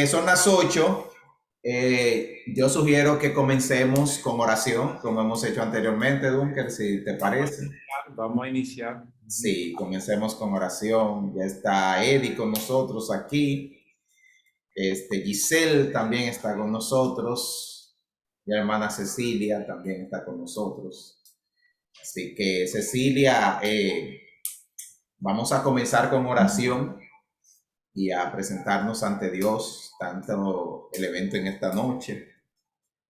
Son las 8. Yo sugiero que comencemos con oración, como hemos hecho anteriormente, Dunker, si te parece. Vamos a iniciar. Sí, comencemos con oración. Ya está Eddie con nosotros aquí. Giselle también está con nosotros. Mi hermana Cecilia también está con nosotros. Así que, Cecilia, vamos a comenzar con oración y a presentarnos ante Dios, tanto el evento en esta noche,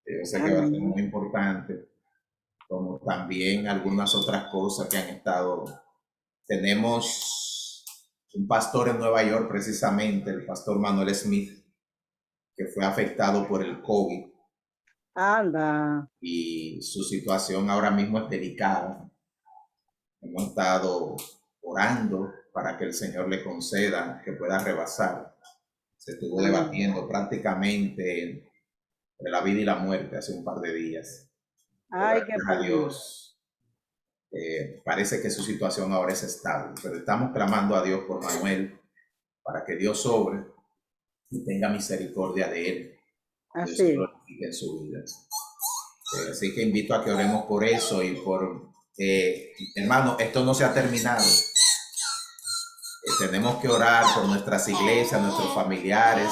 que yo sé que va a ser Amén. muy importante, como también algunas otras cosas que han estado. Tenemos un pastor en Nueva York, precisamente, el pastor Manuel Smith, que fue afectado por el COVID Anda. y su situación ahora mismo es delicada. Hemos estado orando para que el Señor le conceda que pueda rebasar. Se estuvo Amén. debatiendo prácticamente entre la vida y la muerte hace un par de días. Pero Ay, qué gracias a pena. Dios, parece que su situación ahora es estable. Pero estamos clamando a Dios por Manuel para que Dios sobre y tenga misericordia de él. Dios se Así. glorifique en su vida. Así que invito a que oremos por eso y por, hermano, esto no se ha terminado. Tenemos que orar por nuestras iglesias, nuestros familiares.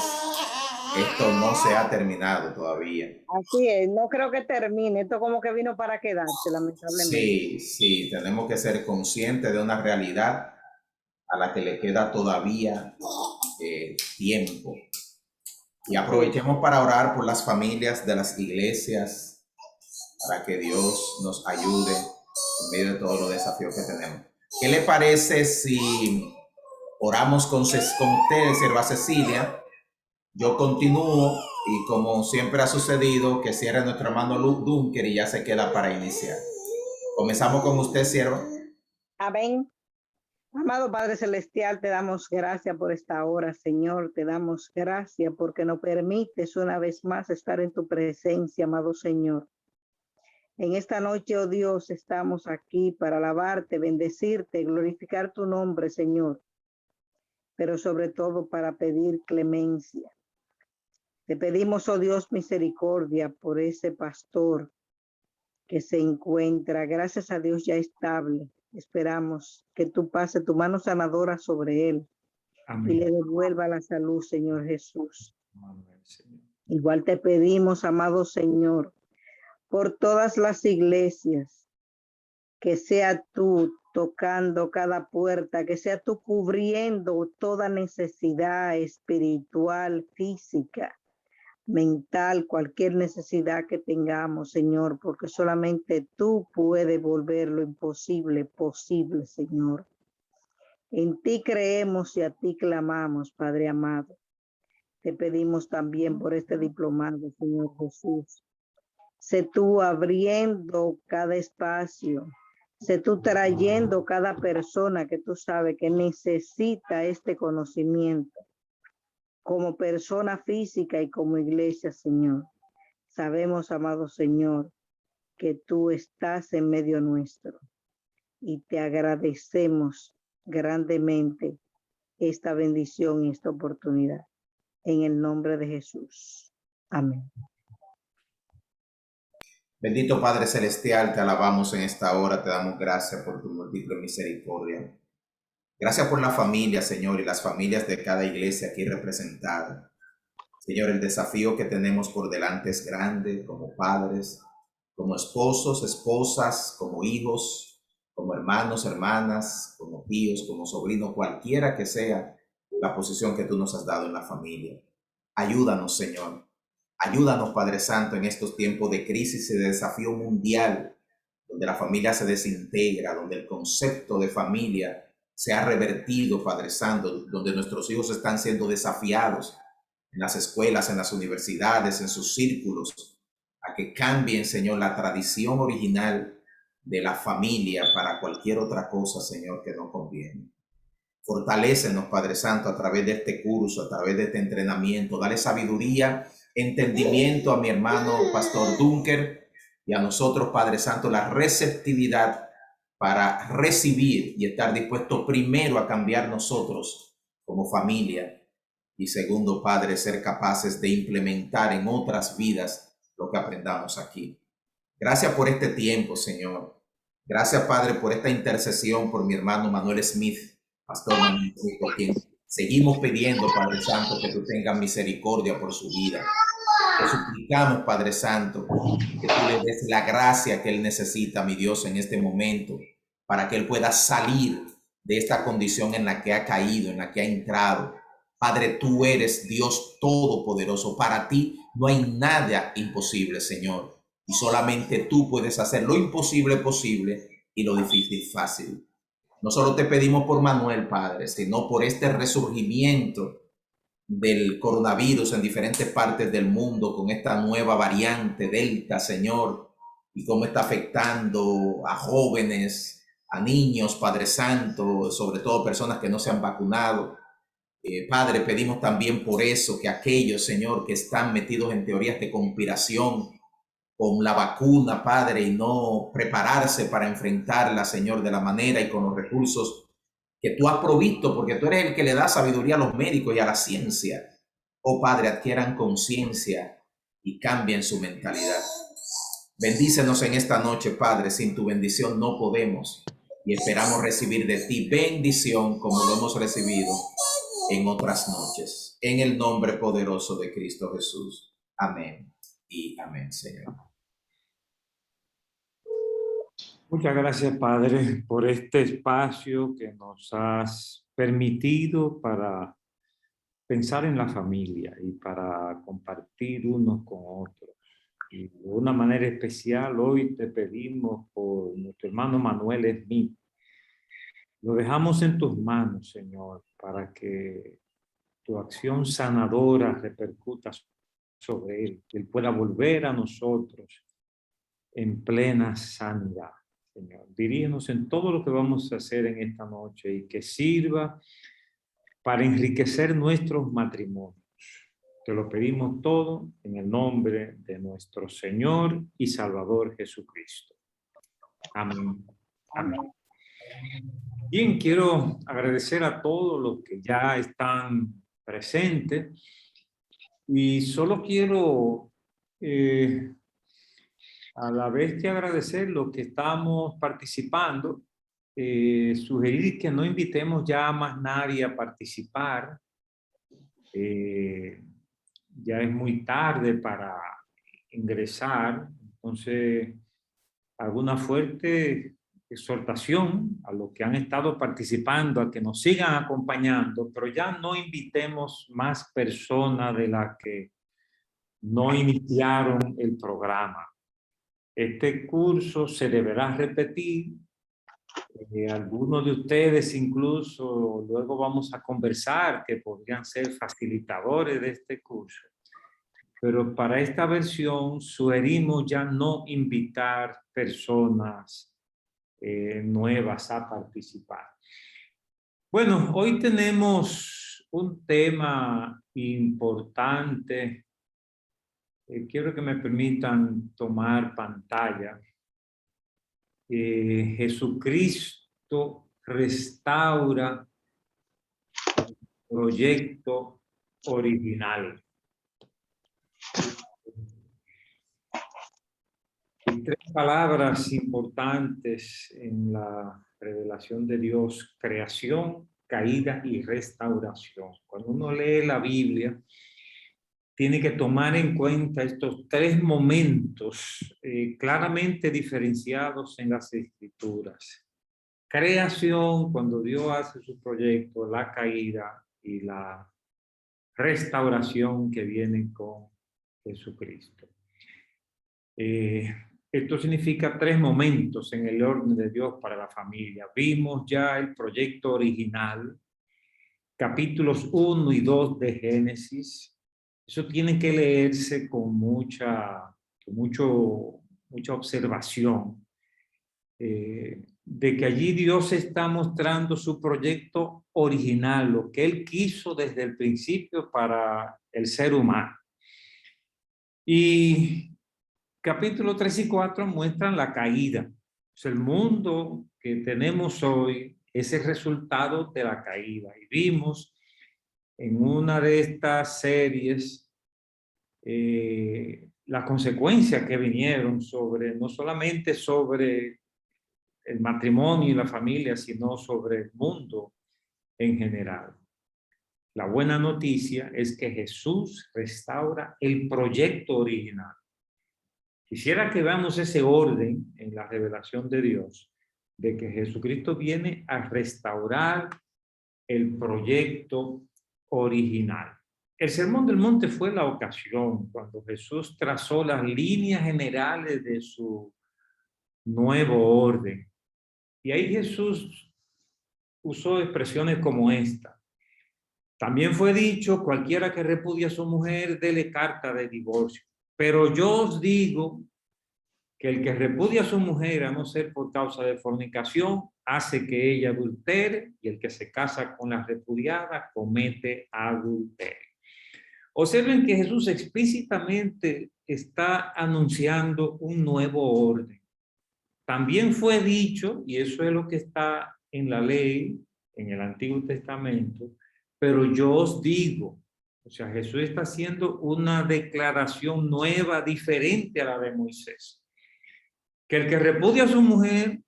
Esto no se ha terminado todavía. Así es. No creo que termine. Esto como que vino para quedarse, lamentablemente. Sí, sí, tenemos que ser conscientes de una realidad a la que le queda todavía tiempo. Y Sí. aprovechemos para orar por las familias de las iglesias, para que Dios nos ayude en medio de todos los desafíos que tenemos. ¿Qué le parece si oramos con usted, sierva Cecilia? Yo continúo y como siempre ha sucedido, que cierre nuestro hermano Dunker y ya se queda para iniciar. Comenzamos con usted, sierva. Amén. Amado Padre Celestial, te damos gracias por esta hora, Señor. Te damos gracias porque nos permites una vez más estar en tu presencia, amado Señor. En esta noche, oh Dios, estamos aquí para alabarte, bendecirte, glorificar tu nombre, Señor, pero sobre todo para pedir clemencia. Te pedimos, oh Dios, misericordia por ese pastor que se encuentra, gracias a Dios, ya estable. Esperamos que tú pases tu mano sanadora sobre él y le Amén. devuelva la salud, Señor Jesús. Amén, Señor. Igual te pedimos, amado Señor, por todas las iglesias, que sea tú tocando cada puerta, que sea tú cubriendo toda necesidad espiritual, física, mental, cualquier necesidad que tengamos, Señor, porque solamente tú puedes volver lo imposible posible, Señor. En ti creemos y a ti clamamos, Padre amado. Te pedimos también por este diplomado, Señor Jesús. Sé tú abriendo cada espacio, sé tú trayendo cada persona que tú sabes que necesita este conocimiento como persona física y como iglesia, Señor. Sabemos, amado Señor, que tú estás en medio nuestro y te agradecemos grandemente esta bendición y esta oportunidad. En el nombre de Jesús. Amén. Bendito Padre Celestial, te alabamos en esta hora, te damos gracias por tu múltiple misericordia. Gracias por la familia, Señor, y las familias de cada iglesia aquí representada. Señor, el desafío que tenemos por delante es grande como padres, como esposos, esposas, como hijos, como hermanos, hermanas, como tíos, como sobrinos, cualquiera que sea la posición que tú nos has dado en la familia. Ayúdanos, Señor. Ayúdanos, Padre Santo, en estos tiempos de crisis y de desafío mundial, donde la familia se desintegra, donde el concepto de familia se ha revertido, Padre Santo, donde nuestros hijos están siendo desafiados en las escuelas, en las universidades, en sus círculos, a que cambien, Señor, la tradición original de la familia para cualquier otra cosa, Señor, que no conviene. Fortalécenos, Padre Santo, a través de este curso, a través de este entrenamiento. Dale sabiduría, entendimiento a mi hermano Pastor Dunker y a nosotros, Padre Santo, la receptividad para recibir y estar dispuesto primero a cambiar nosotros como familia Y segundo, Padre, ser capaces de implementar en otras vidas lo que aprendamos aquí. Gracias por este tiempo, Señor. Gracias, Padre, por esta intercesión por mi hermano Manuel Smith, pastor Manuel Smith, por quien seguimos pidiendo, Padre Santo, que tú tengas misericordia por su vida. Te suplicamos, Padre Santo, que tú le des la gracia que él necesita, mi Dios, en este momento, para que él pueda salir de esta condición en la que ha caído, en la que ha entrado. Padre, tú eres Dios todopoderoso. Para ti no hay nada imposible, Señor. Y solamente tú puedes hacer lo imposible posible y lo difícil fácil. No solo te pedimos por Manuel, Padre, sino por este resurgimiento del coronavirus en diferentes partes del mundo, con esta nueva variante Delta, Señor, y cómo está afectando a jóvenes, a niños, Padre Santo, sobre todo personas que no se han vacunado. Padre, pedimos también por eso que aquellos, Señor, que están metidos en teorías de conspiración con la vacuna, Padre, y no prepararse para enfrentarla, Señor, de la manera y con los recursos que tú has provisto, porque tú eres el que le da sabiduría a los médicos y a la ciencia. Oh Padre, adquieran conciencia y cambien su mentalidad. Bendícenos en esta noche, Padre. Sin tu bendición no podemos y esperamos recibir de ti bendición como lo hemos recibido en otras noches. En el nombre poderoso de Cristo Jesús. Amén y amén, Señor. Muchas gracias, Padre, por este espacio que nos has permitido para pensar en la familia y para compartir unos con otros. Y de una manera especial hoy te pedimos por nuestro hermano Manuel Smith. Lo dejamos en tus manos, Señor, para que tu acción sanadora repercuta sobre él, que él pueda volver a nosotros en plena sanidad. Señor, dirígenos en todo lo que vamos a hacer en esta noche y que sirva para enriquecer nuestros matrimonios. Te lo pedimos todo en el nombre de nuestro Señor y Salvador Jesucristo. Amén. Amén. Bien, quiero agradecer a todos los que ya están presentes y solo quiero a la vez que agradecer los que estamos participando, sugerir que no invitemos ya a más nadie a participar. Ya es muy tarde para ingresar, entonces alguna fuerte exhortación a los que han estado participando a que nos sigan acompañando, pero ya no invitemos más personas de las que no iniciaron el programa. Este curso se deberá repetir. Algunos de ustedes incluso luego vamos a conversar que podrían ser facilitadores de este curso. Pero para esta versión sugerimos ya no invitar personas nuevas a participar. Bueno, hoy tenemos un tema importante. Quiero que me permitan tomar pantalla. Jesucristo restaura el proyecto original. Hay tres palabras importantes en la revelación de Dios: creación, caída y restauración. Cuando uno lee la Biblia, tiene que tomar en cuenta estos tres momentos claramente diferenciados en las Escrituras. Creación, cuando Dios hace su proyecto, la caída y la restauración que viene con Jesucristo. Esto significa tres momentos en el orden de Dios para la familia. Vimos ya el proyecto original, capítulos 1 y 2 de Génesis. Eso tiene que leerse con mucha observación, de que allí Dios está mostrando su proyecto original, lo que Él quiso desde el principio para el ser humano. Y capítulos 3 y 4 muestran la caída. Pues el mundo que tenemos hoy es el resultado de la caída. Y vimos en una de estas series las consecuencias que vinieron sobre, no solamente sobre el matrimonio y la familia, sino sobre el mundo en general. La buena noticia es que Jesús restaura el proyecto original. Quisiera que veamos ese orden en la revelación de Dios, de que Jesucristo viene a restaurar el proyecto original. El Sermón del Monte fue la ocasión cuando Jesús trazó las líneas generales de su nuevo orden. Y ahí Jesús usó expresiones como esta. También fue dicho, cualquiera que repudie a su mujer, dele carta de divorcio. Pero yo os digo que el que repudia a su mujer, a no ser por causa de fornicación, hace que ella adultere, y el que se casa con la repudiada comete adulterio. Observen que Jesús explícitamente está anunciando un nuevo orden. También fue dicho, y eso es lo que está en la ley, en el Antiguo Testamento, pero yo os digo, o sea, Jesús está haciendo una declaración nueva, diferente a la de Moisés. Que el que repudia a su mujer,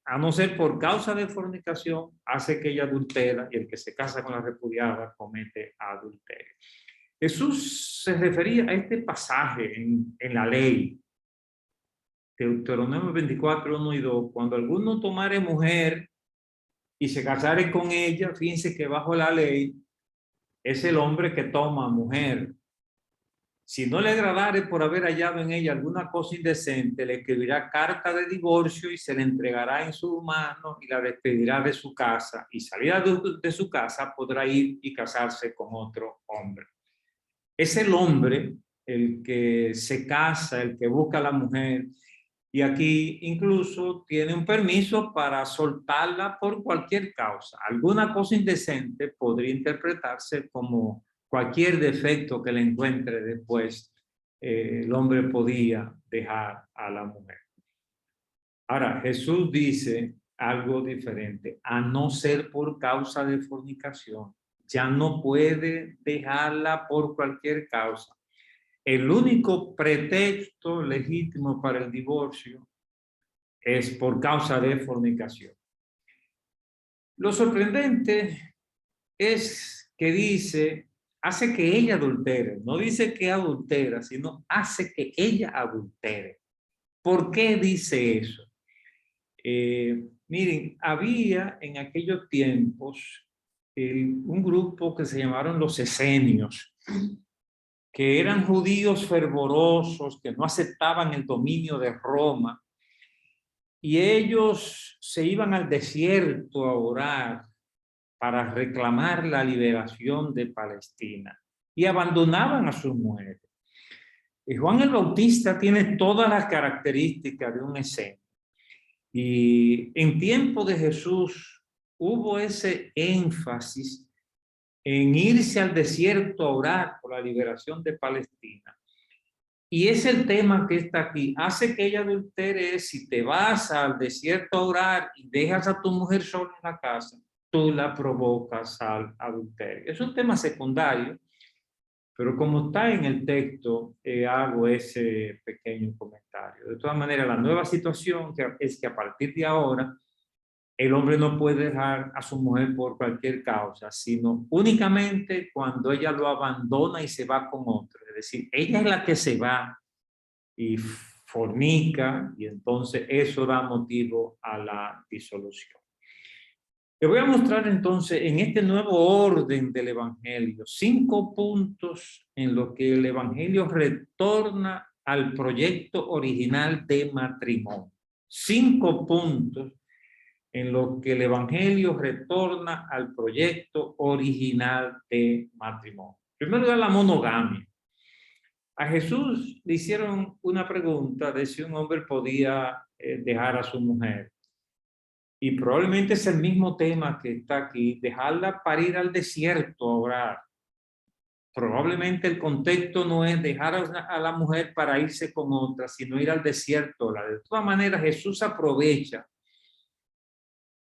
a no ser por causa de fornicación, hace que ella adultera, y el que se casa con la repudiada comete adulterio. Jesús se refería a este pasaje en la ley, Deuteronomio 24, 1 y 2, cuando alguno tomare mujer y se casare con ella, fíjense que bajo la ley es el hombre que toma mujer. Si no le agradare por haber hallado en ella alguna cosa indecente, le escribirá carta de divorcio y se le entregará en sus manos y la despedirá de su casa, y salida de su casa podrá ir y casarse con otro hombre. Es el hombre el que se casa, el que busca a la mujer, y aquí incluso tiene un permiso para soltarla por cualquier causa. Alguna cosa indecente podría interpretarse como cualquier defecto que le encuentre después. El hombre podía dejar a la mujer. Ahora, Jesús dice algo diferente. A no ser por causa de fornicación, ya no puede dejarla por cualquier causa. El único pretexto legítimo para el divorcio es por causa de fornicación. Lo sorprendente es que dice, hace que ella adultere. No dice que adultera, sino hace que ella adultere. ¿Por qué dice eso? Miren, había en aquellos tiempos un grupo que se llamaron los esenios, que eran judíos fervorosos, que no aceptaban el dominio de Roma, y ellos se iban al desierto a orar para reclamar la liberación de Palestina, y abandonaban a sus mujeres. Y Juan el Bautista tiene todas las características de un esenio. Y en tiempo de Jesús hubo ese énfasis en irse al desierto a orar por la liberación de Palestina. Y es el tema que está aquí. Hace que ella adultere. Si te vas al desierto a orar y dejas a tu mujer sola en la casa, tú la provocas al adulterio. Es un tema secundario, pero como está en el texto, hago ese pequeño comentario. De todas maneras, la nueva situación es que a partir de ahora, el hombre no puede dejar a su mujer por cualquier causa, sino únicamente cuando ella lo abandona y se va con otro. Es decir, ella es la que se va y fornica, y entonces eso da motivo a la disolución. Te voy a mostrar entonces en este nuevo orden del Evangelio 5 puntos en los que el Evangelio retorna al proyecto original de matrimonio. 5 puntos en los que el Evangelio retorna al proyecto original de matrimonio. Primero, la monogamia. A Jesús le hicieron una pregunta de si un hombre podía dejar a su mujer. Y probablemente es el mismo tema que está aquí, dejarla para ir al desierto a orar. Probablemente el contexto no es dejar a la mujer para irse con otra, sino ir al desierto a orar. De todas maneras, Jesús aprovecha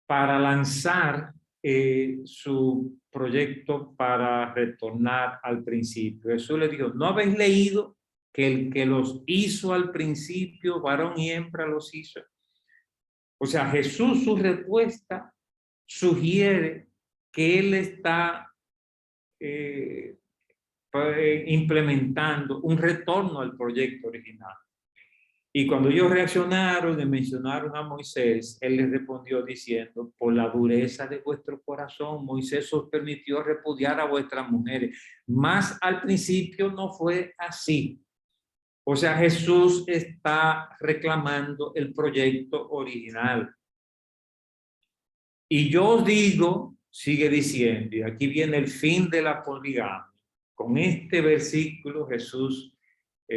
para lanzar su proyecto para retornar al principio. Jesús le dijo, ¿no habéis leído que el que los hizo al principio, varón y hembra los hizo? O sea, Jesús, su respuesta sugiere que él está implementando un retorno al proyecto original. Y cuando ellos reaccionaron y mencionaron a Moisés, él les respondió diciendo, por la dureza de vuestro corazón, Moisés os permitió repudiar a vuestras mujeres. Mas al principio no fue así. O sea, Jesús está reclamando el proyecto original. Y yo os digo, sigue diciendo, y aquí viene el fin de la poligamia. Con este versículo Jesús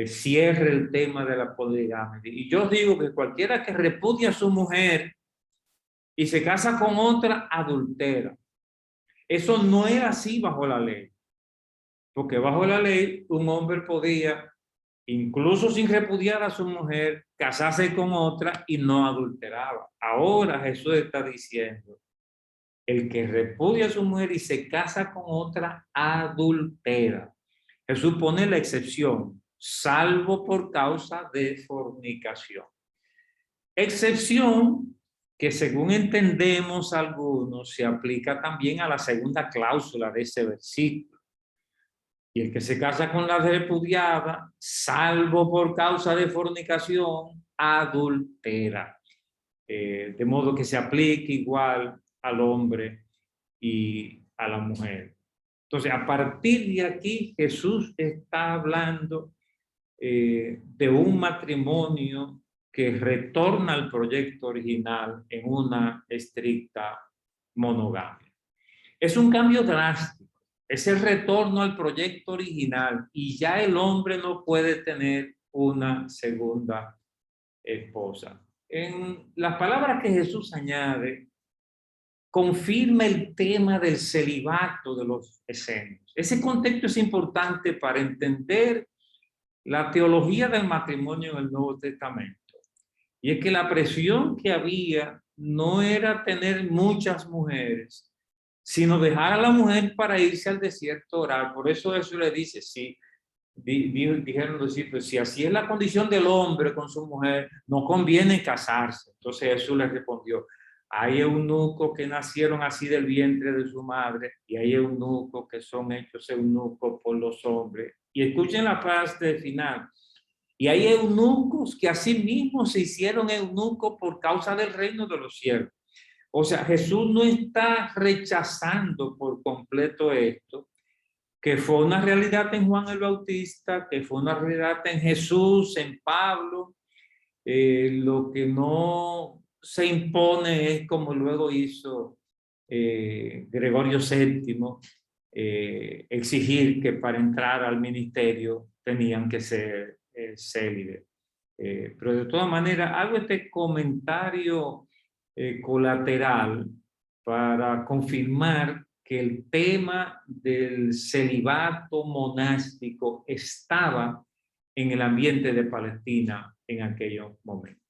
cierra el tema de la poligamia. Y yo os digo que cualquiera que repudia a su mujer y se casa con otra, adultera. Eso no era así bajo la ley. Porque bajo la ley un hombre podía, incluso sin repudiar a su mujer, casarse con otra y no adulteraba. Ahora Jesús está diciendo, el que repudia a su mujer y se casa con otra, adultera. Jesús pone la excepción, salvo por causa de fornicación. Excepción que, según entendemos algunos, se aplica también a la segunda cláusula de ese versículo. Y el que se casa con la repudiada, salvo por causa de fornicación, adultera. De modo que se aplique igual al hombre y a la mujer. Entonces, a partir de aquí, Jesús está hablando de un matrimonio que retorna al proyecto original en una estricta monogamia. Es un cambio drástico, es el retorno al proyecto original y ya el hombre no puede tener una segunda esposa. En las palabras que Jesús añade, confirma el tema del celibato de los esenios. Ese contexto es importante para entender la teología del matrimonio en el Nuevo Testamento. Y es que la presión que había no era tener muchas mujeres, sino dejar a la mujer para irse al desierto a orar. Por eso le dice, sí, dijeron los discípulos, si así es la condición del hombre con su mujer, no conviene casarse. Entonces Jesús les respondió, hay eunucos que nacieron así del vientre de su madre y hay eunucos que son hechos eunucos por los hombres. Y escuchen la parte final. Y hay eunucos que así mismo se hicieron eunucos por causa del reino de los cielos. O sea, Jesús no está rechazando por completo esto, que fue una realidad en Juan el Bautista, que fue una realidad en Jesús, en Pablo. Lo que no se impone es como luego hizo Gregorio VII, exigir que para entrar al ministerio tenían que ser célibes. Pero de todas maneras, hago este comentario colateral para confirmar que el tema del celibato monástico estaba en el ambiente de Palestina en aquellos momentos.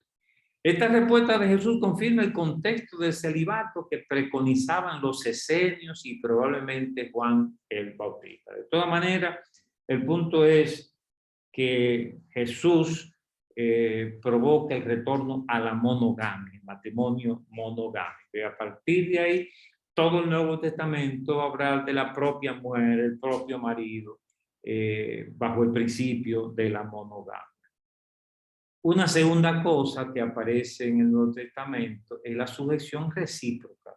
Esta respuesta de Jesús confirma el contexto del celibato que preconizaban los esenios y probablemente Juan el Bautista. De todas maneras, el punto es que Jesús provoca el retorno a la monogamia, el matrimonio monogámico. Y a partir de ahí, todo el Nuevo Testamento habla de la propia mujer, el propio marido, bajo el principio de la monogamia. Una segunda cosa que aparece en el Nuevo Testamento es la sujeción recíproca.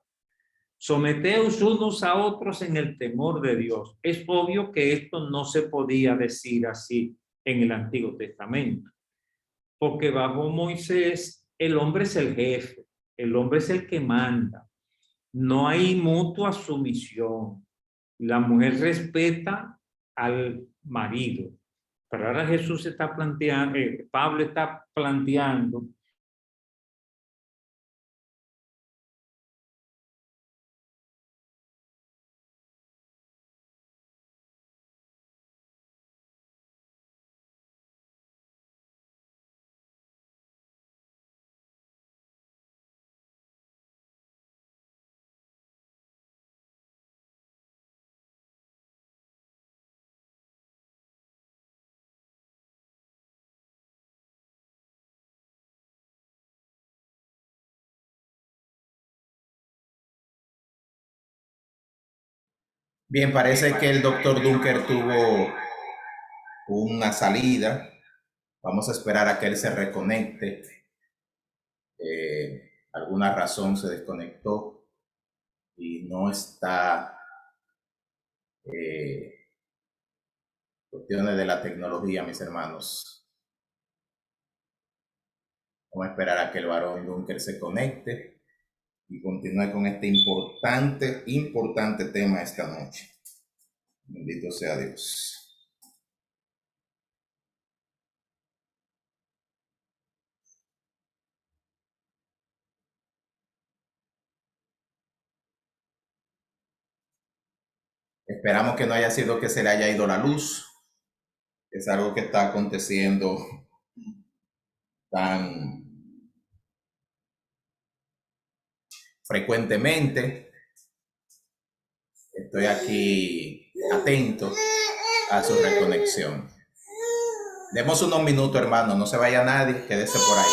Someteos unos a otros en el temor de Dios. Es obvio que esto no se podía decir así en el Antiguo Testamento, porque bajo Moisés el hombre es el jefe, el hombre es el que manda. No hay mutua sumisión. La mujer respeta al marido. Pero ahora Jesús está planteando, Pablo está planteando Bien, parece que el doctor Dunker tuvo una salida. Vamos a esperar a que él se reconecte. Alguna razón se desconectó y no está. Cuestiones de la tecnología, mis hermanos. Vamos a esperar a que el varón Dunker se conecte y continúe con este importante tema esta noche. Bendito sea Dios. Esperamos que no haya sido que se le haya ido la luz. Es algo que está aconteciendo tan frecuentemente. Estoy aquí atento a su reconexión. Demos unos minutos, hermano. No se vaya nadie. Quédese por ahí.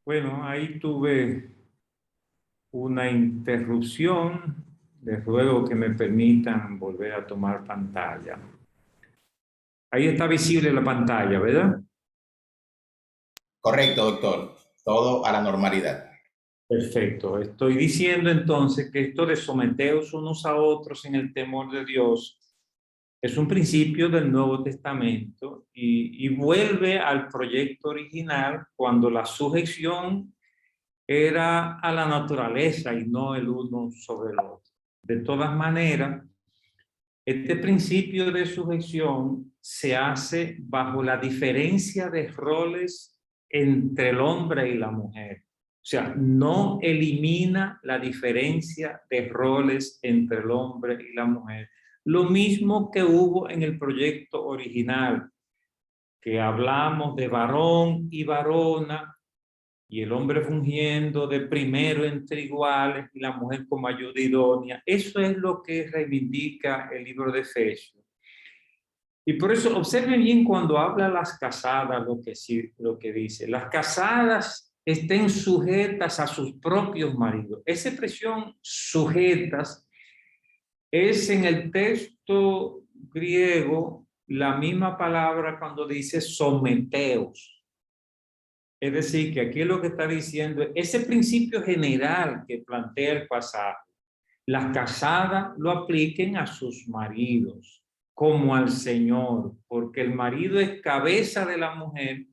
Bueno, ahí tuve una interrupción. Les ruego que me permitan volver a tomar pantalla. Ahí está visible la pantalla, ¿verdad? Correcto, doctor. Todo a la normalidad. Perfecto. Estoy diciendo entonces que esto de someteos unos a otros en el temor de Dios es un principio del Nuevo Testamento y vuelve al proyecto original cuando la sujeción era a la naturaleza y no el uno sobre el otro. De todas maneras, este principio de sujeción se hace bajo la diferencia de roles entre el hombre y la mujer. O sea, no elimina la diferencia de roles entre el hombre y la mujer. Lo mismo que hubo en el proyecto original, que hablamos de varón y varona, y el hombre fungiendo de primero entre iguales y la mujer como ayuda idónea. Eso es lo que reivindica el libro de Efesios. Y por eso observen bien cuando habla las casadas lo que dice. Las casadas estén sujetas a sus propios maridos. Esa expresión sujetas es en el texto griego la misma palabra cuando dice someteos. Es decir, que aquí lo que está diciendo es ese principio general que plantea el pasaje. Las casadas lo apliquen a sus maridos como al Señor, porque el marido es cabeza de la mujer,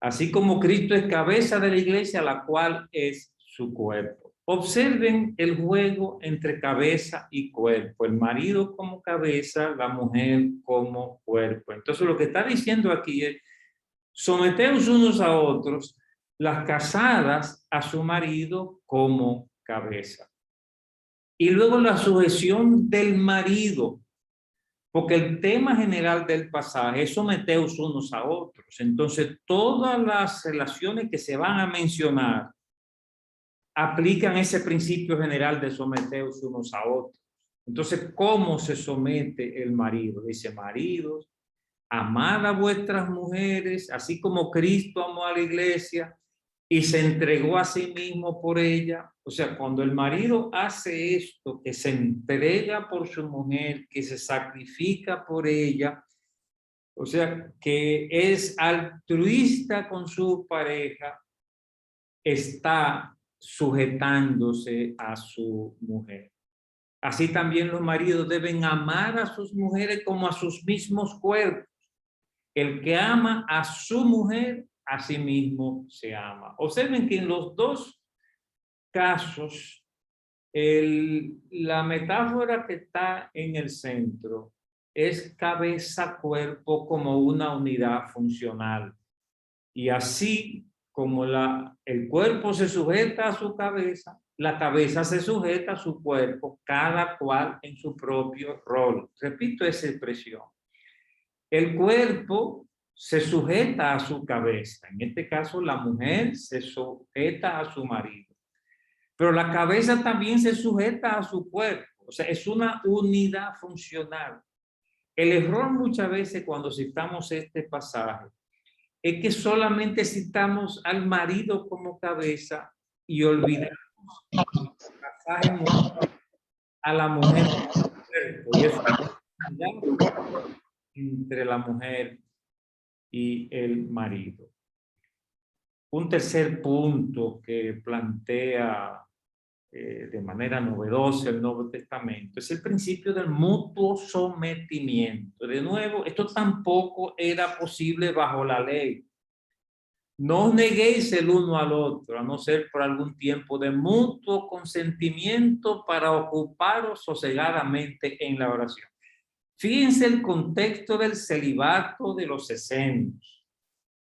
así como Cristo es cabeza de la iglesia, la cual es su cuerpo. Observen el juego entre cabeza y cuerpo, el marido como cabeza, la mujer como cuerpo. Entonces lo que está diciendo aquí es: someteos unos a otros, las casadas a su marido como cabeza. Y luego la sujeción del marido, porque el tema general del pasaje es someteos unos a otros. Entonces, todas las relaciones que se van a mencionar aplican ese principio general de someteos unos a otros. Entonces, ¿cómo se somete el marido? Dice: maridos, amad a vuestras mujeres, así como Cristo amó a la iglesia y se entregó a sí mismo por ella. O sea, cuando el marido hace esto, que se entrega por su mujer, que se sacrifica por ella, o sea, que es altruista con su pareja, está sujetándose a su mujer. Así también los maridos deben amar a sus mujeres como a sus mismos cuerpos. El que ama a su mujer, a sí mismo se ama. Observen que en los dos casos, la metáfora que está en el centro es cabeza-cuerpo como una unidad funcional. Y así como el cuerpo se sujeta a su cabeza, la cabeza se sujeta a su cuerpo, cada cual en su propio rol. Repito esa expresión. El cuerpo se sujeta a su cabeza. En este caso, la mujer se sujeta a su marido. Pero la cabeza también se sujeta a su cuerpo. O sea, es una unidad funcional. El error muchas veces cuando citamos este pasaje es que solamente citamos al marido como cabeza y olvidamos el pasaje a la mujer y eso entre la mujer y el marido. Un tercer punto que plantea de manera novedosa el Nuevo Testamento es el principio del mutuo sometimiento. De nuevo, esto tampoco era posible bajo la ley. No os neguéis el uno al otro, a no ser por algún tiempo de mutuo consentimiento para ocuparos sosegadamente en la oración. Fíjense el contexto del celibato de los esenios.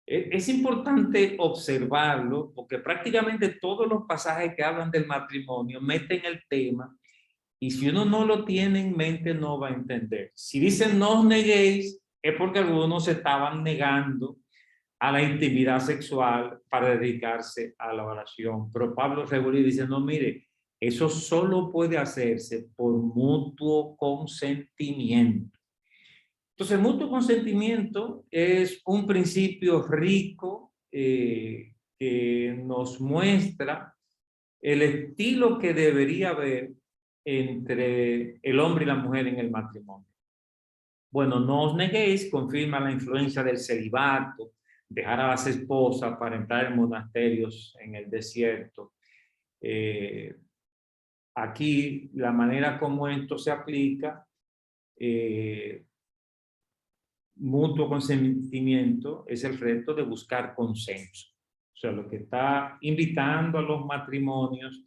Es importante observarlo porque prácticamente todos los pasajes que hablan del matrimonio meten el tema y si uno no lo tiene en mente no va a entender. Si dicen no os neguéis es porque algunos se estaban negando a la intimidad sexual para dedicarse a la oración. Pero Pablo Reguli dice, no, mire, eso solo puede hacerse por mutuo consentimiento. Entonces, el mutuo consentimiento es un principio rico que nos muestra el estilo que debería haber entre el hombre y la mujer en el matrimonio. Bueno, no os neguéis, confirma la influencia del celibato, dejar a las esposas para entrar en monasterios en el desierto. Aquí, la manera como esto se aplica, mutuo consentimiento es el reto de buscar consenso. O sea, lo que está invitando a los matrimonios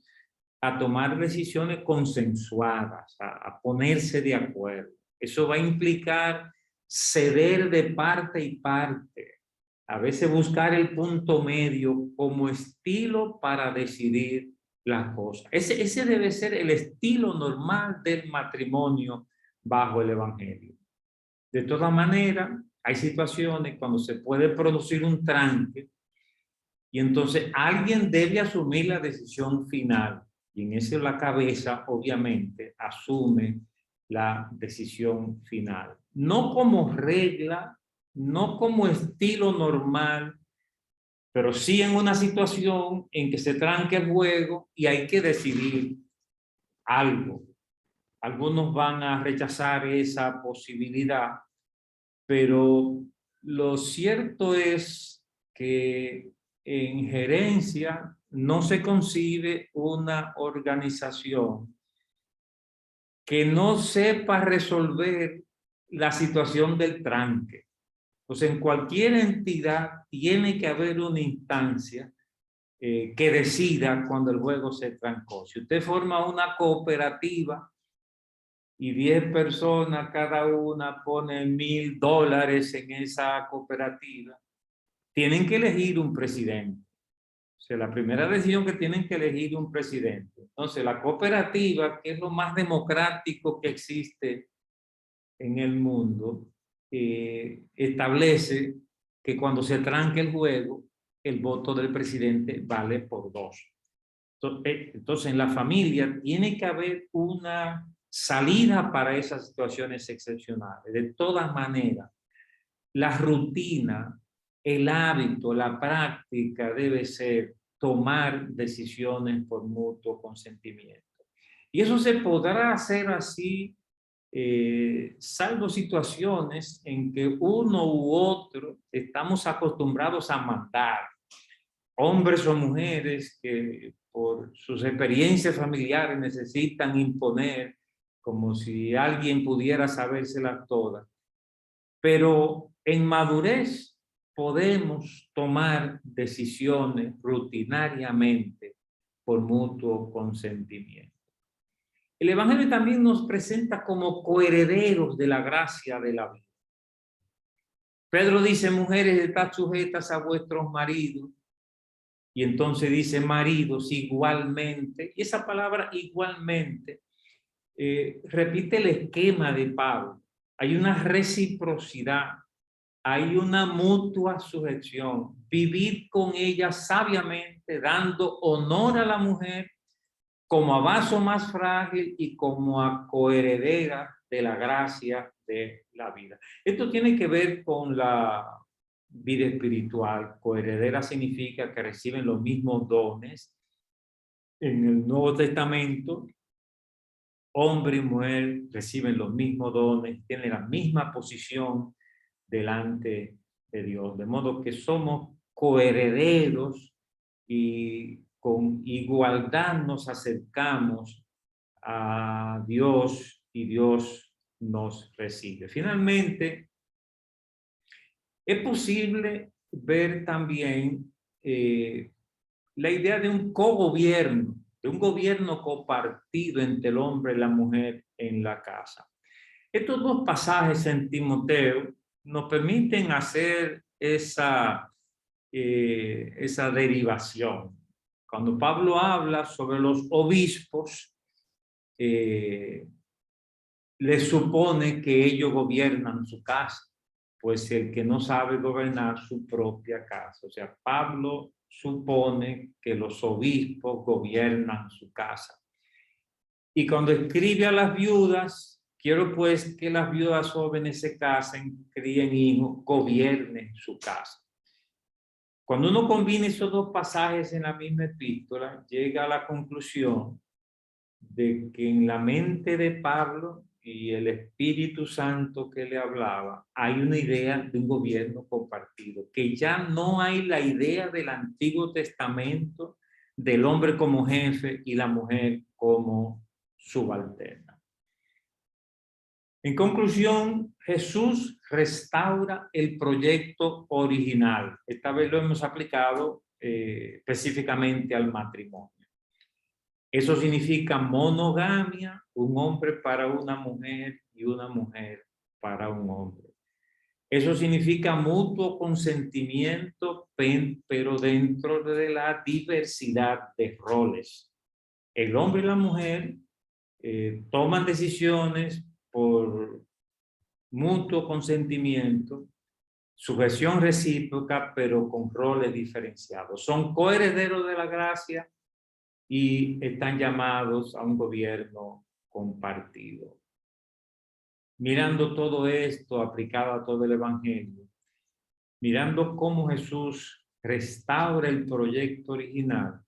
a tomar decisiones consensuadas, a ponerse de acuerdo. Eso va a implicar ceder de parte y parte. A veces buscar el punto medio como estilo para decidir las cosas. Ese debe ser el estilo normal del matrimonio bajo el Evangelio. De todas maneras, hay situaciones cuando se puede producir un tranque y entonces alguien debe asumir la decisión final y en eso la cabeza obviamente asume la decisión final. No como regla, no como estilo normal, pero sí en una situación en que se tranque el juego y hay que decidir algo. Algunos van a rechazar esa posibilidad, pero lo cierto es que en gerencia no se concibe una organización que no sepa resolver la situación del tranque. Entonces, en cualquier entidad tiene que haber una instancia que decida cuando el juego se trancó. Si usted forma una cooperativa y 10 personas, cada una pone $1,000 en esa cooperativa, tienen que elegir un presidente. O sea, la primera decisión que tienen que elegir un presidente. Entonces, la cooperativa, que es lo más democrático que existe en el mundo, establece que cuando se tranque el juego, el voto del presidente vale por 2. Entonces, en la familia tiene que haber una salida para esas situaciones excepcionales. De todas maneras, la rutina, el hábito, la práctica debe ser tomar decisiones por mutuo consentimiento. Y eso se podrá hacer así, salvo situaciones en que uno u otro estamos acostumbrados a mandar. Hombres o mujeres que por sus experiencias familiares necesitan imponer como si alguien pudiera sabérselas todas. Pero en madurez podemos tomar decisiones rutinariamente por mutuo consentimiento. El Evangelio también nos presenta como coherederos de la gracia de la vida. Pedro dice, mujeres, estad sujetas a vuestros maridos. Y entonces dice, maridos, igualmente. Y esa palabra igualmente repite el esquema de Pablo. Hay una reciprocidad, hay una mutua sujeción. Vivid con ella sabiamente, dando honor a la mujer como a vaso más frágil y como a coheredera de la gracia de la vida. Esto tiene que ver con la vida espiritual. Coheredera significa que reciben los mismos dones En el Nuevo Testamento, hombre y mujer reciben los mismos dones, tienen la misma posición delante de Dios, de modo que somos coherederos y con igualdad nos acercamos a Dios y Dios nos recibe. Finalmente, es posible ver también la idea de un cogobierno, de un gobierno compartido entre el hombre y la mujer en la casa. Estos dos pasajes en Timoteo nos permiten hacer esa derivación. Cuando Pablo habla sobre los obispos, le supone que ellos gobiernan su casa, pues el que no sabe gobernar su propia casa. O sea, Pablo supone que los obispos gobiernan su casa. Y cuando escribe a las viudas, quiero pues que las viudas jóvenes se casen, críen hijos, gobiernen su casa. Cuando uno combina esos dos pasajes en la misma epístola, llega a la conclusión de que en la mente de Pablo y el Espíritu Santo que le hablaba, hay una idea de un gobierno compartido, que ya no hay la idea del Antiguo Testamento del hombre como jefe y la mujer como subalterna. En conclusión, Jesús restaura el proyecto original. Esta vez lo hemos aplicado específicamente al matrimonio. Eso significa monogamia, un hombre para una mujer y una mujer para un hombre. Eso significa mutuo consentimiento, pero dentro de la diversidad de roles. El hombre y la mujer toman decisiones por mutuo consentimiento, sujeción recíproca, pero con roles diferenciados. Son coherederos de la gracia y están llamados a un gobierno compartido. Mirando todo esto aplicado a todo el Evangelio, mirando cómo Jesús restaura el proyecto original,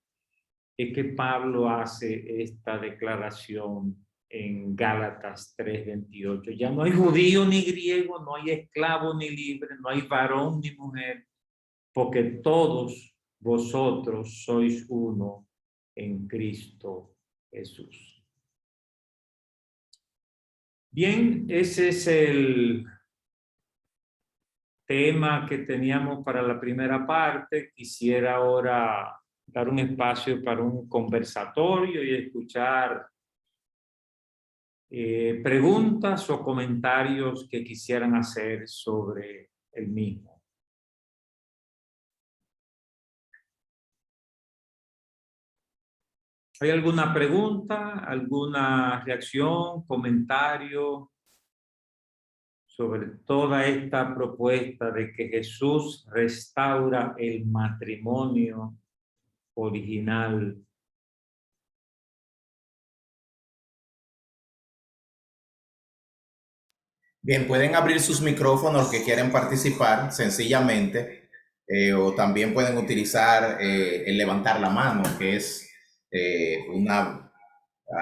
es que Pablo hace esta declaración en Gálatas 3:28. Ya no hay judío ni griego, no hay esclavo ni libre, no hay varón ni mujer, porque todos vosotros sois uno en Cristo Jesús. Bien, ese es el tema que teníamos para la primera parte. Quisiera ahora dar un espacio para un conversatorio y escuchar preguntas o comentarios que quisieran hacer sobre el mismo. ¿Hay alguna pregunta, alguna reacción, comentario sobre toda esta propuesta de que Jesús restaura el matrimonio original? Bien, pueden abrir sus micrófonos los que quieren participar sencillamente, o también pueden utilizar el levantar la mano, que es una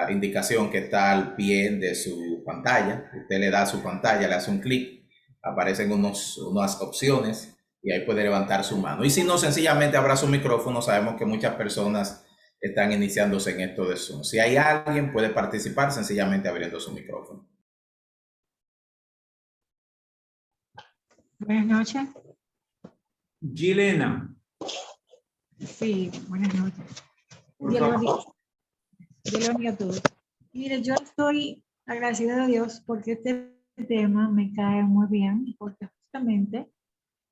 indicación que está al pie de su pantalla. Usted le da a su pantalla, le hace un clic, aparecen unas opciones y ahí puede levantar su mano. Y si no, sencillamente abra su micrófono. Sabemos que muchas personas están iniciándose en esto de Zoom. Si hay alguien, puede participar sencillamente abriendo su micrófono. Buenas noches. Gilena. Sí, buenas noches. Por Dios favor. lo bendiga a todos. Mire, yo estoy agradecida a Dios porque este tema me cae muy bien, porque justamente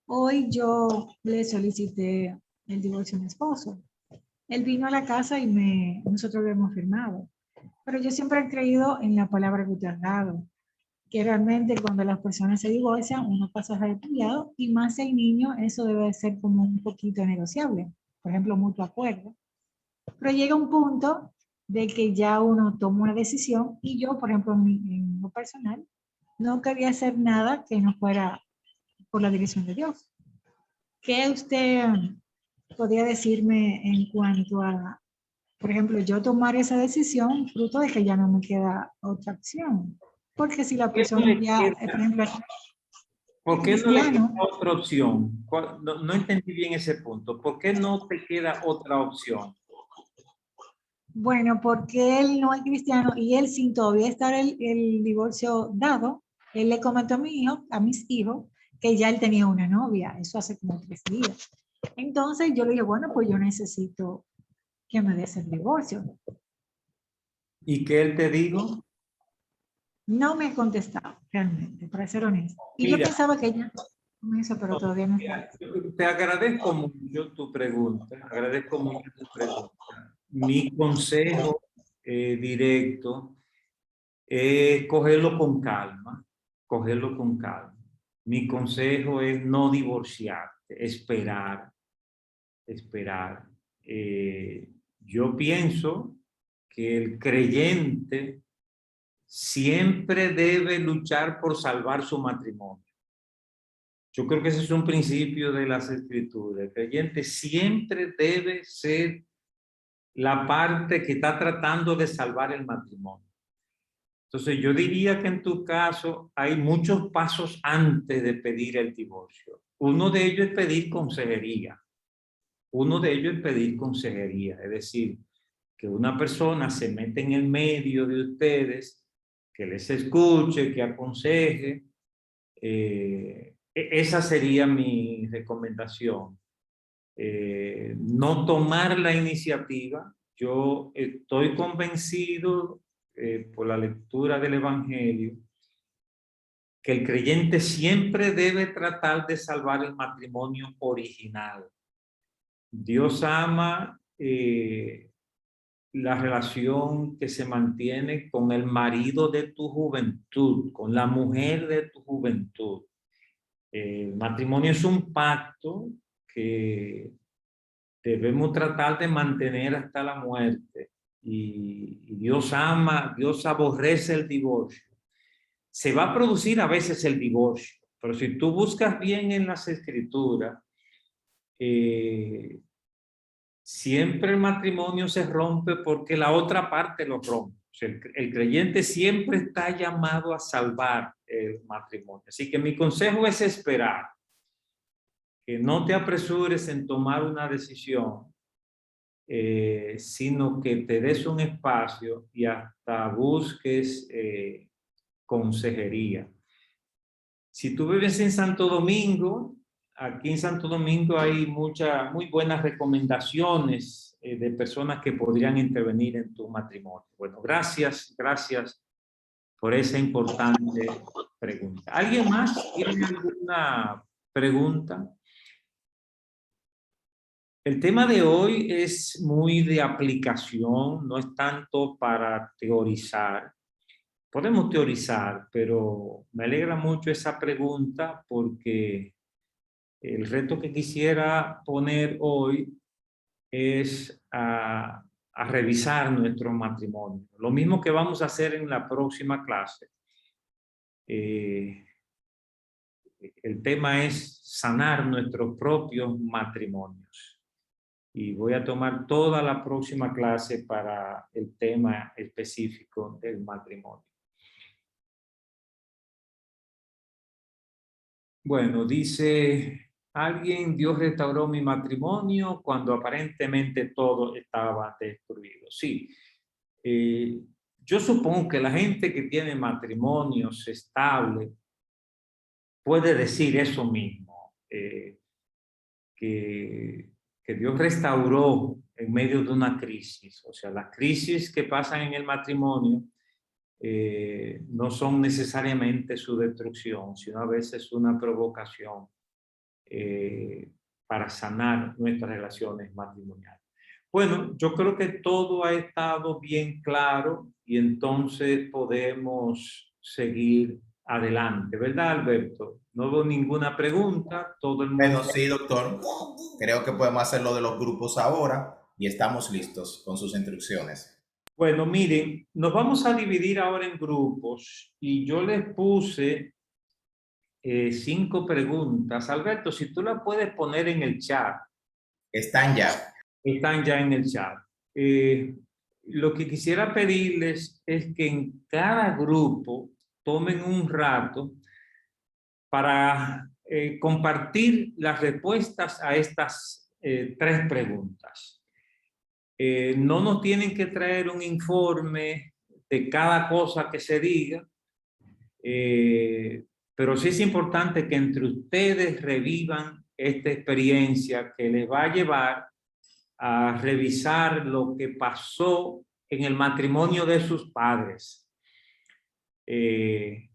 hoy yo le solicité el divorcio a mi esposo. Él vino a la casa y nosotros lo hemos firmado. Pero yo siempre he creído en la palabra que usted ha dado, que realmente cuando las personas se divorcian, uno pasa a ser criado y más si hay niños, eso debe ser como un poquito negociable. Por ejemplo, mutuo acuerdo. Pero llega un punto de que ya uno toma una decisión y yo, por ejemplo, en lo personal, no quería hacer nada que no fuera por la dirección de Dios. ¿Qué usted podría decirme en cuanto a por ejemplo, yo tomar esa decisión fruto de que ya no me queda otra opción. Porque si la ¿Qué no persona le ya, queda? por ejemplo, ¿Por es qué no le queda cristiano, otra opción? No, no entendí bien ese punto. ¿Por qué no te queda otra opción? bueno, porque él no es cristiano y él sin todavía estar el divorcio dado, él le comentó a mi hijo, a mis hijos, que ya él tenía una novia, eso hace como 3 días. Entonces yo le dije, bueno, pues yo necesito que me des el divorcio. ¿Y qué él te dijo? No me ha contestado realmente, para ser honesto. Y yo Mira, pensaba que ella con eso, pero todavía no está. te agradezco mucho tu pregunta, agradezco mucho tu pregunta. Mi consejo directo es cogerlo con calma, cogerlo con calma. Mi consejo es no divorciarte, esperar, esperar. Yo pienso que el creyente siempre debe luchar por salvar su matrimonio. Yo creo que ese es un principio de las Escrituras. El creyente siempre debe ser la parte que está tratando de salvar el matrimonio. Entonces, yo diría que en tu caso hay muchos pasos antes de pedir el divorcio. Uno de ellos es pedir consejería. Uno de ellos es pedir consejería, es decir, que una persona se mete en el medio de ustedes, que les escuche, que aconseje. Esa sería mi recomendación. No tomar la iniciativa. Yo estoy convencido por la lectura del Evangelio que el creyente siempre debe tratar de salvar el matrimonio original. Dios ama la relación que se mantiene con el marido de tu juventud, con la mujer de tu juventud. El matrimonio es un pacto que debemos tratar de mantener hasta la muerte. Y Dios ama, Dios aborrece el divorcio. Se va a producir a veces el divorcio, pero si tú buscas bien en las Escrituras, siempre el matrimonio se rompe porque la otra parte lo rompe. O sea, el creyente siempre está llamado a salvar el matrimonio. Así que mi consejo es esperar, que no te apresures en tomar una decisión, sino que te des un espacio y hasta busques consejería. Si tú vives en Santo Domingo, aquí en Santo Domingo hay muy buenas recomendaciones de personas que podrían intervenir en tu matrimonio. Bueno, gracias por esa importante pregunta. ¿Alguien más tiene alguna pregunta? El tema de hoy es muy de aplicación, no es tanto para teorizar. Podemos teorizar, pero me alegra mucho esa pregunta porque el reto que quisiera poner hoy es a revisar nuestro matrimonio. Lo mismo que vamos a hacer en la próxima clase. El tema es sanar nuestros propios matrimonios. Y voy a tomar toda la próxima clase para el tema específico del matrimonio. Bueno, dice alguien, Dios restauró mi matrimonio cuando aparentemente todo estaba destruido. Sí, yo supongo que la gente que tiene matrimonios estables puede decir eso mismo, que Dios restauró en medio de una crisis. O sea, las crisis que pasan en el matrimonio no son necesariamente su destrucción, sino a veces una provocación para sanar nuestras relaciones matrimoniales. Bueno, yo creo que todo ha estado bien claro y entonces podemos seguir adelante, ¿verdad, Alberto? No veo ninguna pregunta, todo el mundo... Bueno, sí, doctor. Creo que podemos hacer lo de los grupos ahora y estamos listos con sus instrucciones. Bueno, miren, nos vamos a dividir ahora en grupos y yo les puse 5 preguntas. Alberto, si tú las puedes poner en el chat. Están ya. Están ya en el chat. lo que quisiera pedirles es que en cada grupo tomen un rato para compartir las respuestas a estas 3 preguntas. No nos tienen que traer un informe de cada cosa que se diga, pero sí es importante que entre ustedes revivan esta experiencia que les va a llevar a revisar lo que pasó en el matrimonio de sus padres. Te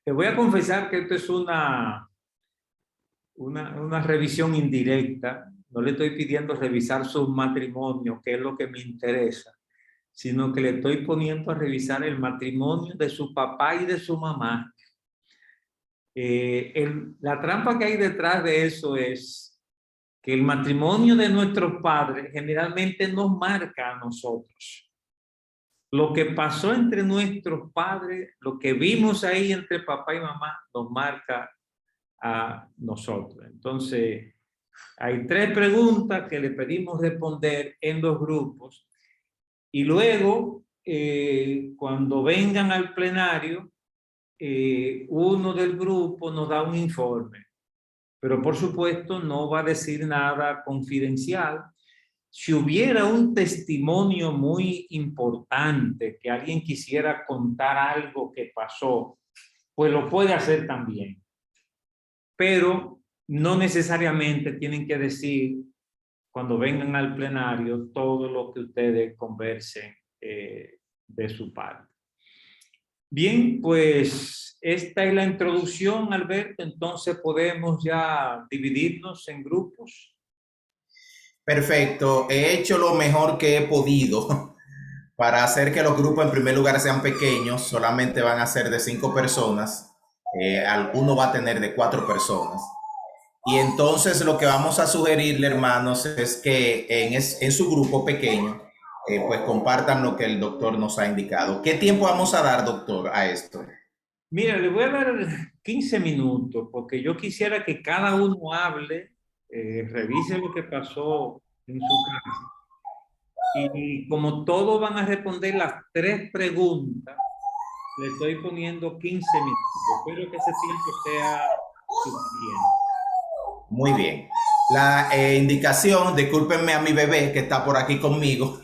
voy a confesar que esto es una revisión indirecta. No le estoy pidiendo revisar su matrimonio, que es lo que me interesa, sino que le estoy poniendo a revisar el matrimonio de su papá y de su mamá. La trampa que hay detrás de eso es que el matrimonio de nuestros padres generalmente nos marca a nosotros. Lo que pasó entre nuestros padres, lo que vimos ahí entre papá y mamá, nos marca a nosotros. Entonces, hay 3 preguntas que le pedimos responder en los grupos y luego, cuando vengan al plenario, uno del grupo nos da un informe, pero por supuesto no va a decir nada confidencial. Si hubiera un testimonio muy importante, que alguien quisiera contar algo que pasó, pues lo puede hacer también. Pero no necesariamente tienen que decir, cuando vengan al plenario, todo lo que ustedes conversen de su parte. Bien, pues esta es la introducción, Alberto. Entonces podemos ya dividirnos en grupos. Perfecto. He hecho lo mejor que he podido para hacer que los grupos en primer lugar sean pequeños. Solamente van a ser de 5 personas. Alguno va a tener de 4 personas. Y entonces lo que vamos a sugerirle, hermanos, es que en su grupo pequeño, pues compartan lo que el doctor nos ha indicado. ¿Qué tiempo vamos a dar, doctor, a esto? Mira, le voy a dar 15 minutos, porque yo quisiera que cada uno hable, revise lo que pasó en su casa. Y como todos van a responder las 3 preguntas, le estoy poniendo 15 minutos. Espero que ese tiempo sea suficiente. Muy bien. La indicación, discúlpenme a mi bebé que está por aquí conmigo.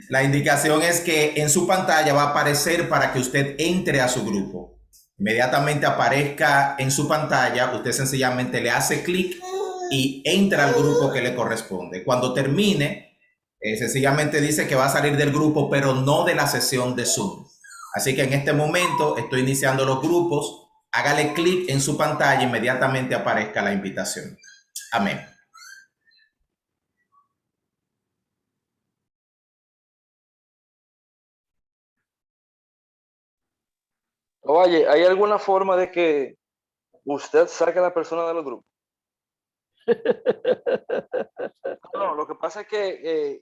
La indicación es que en su pantalla va a aparecer para que usted entre a su grupo. Inmediatamente aparezca en su pantalla, usted sencillamente le hace clic y entra al grupo que le corresponde. Cuando termine, sencillamente dice que va a salir del grupo, pero no de la sesión de Zoom. Así que en este momento estoy iniciando los grupos. Hágale clic en su pantalla, inmediatamente aparezca la invitación. Amén. Oye, ¿hay alguna forma de que usted saque a la persona de los grupos? No, lo que pasa es que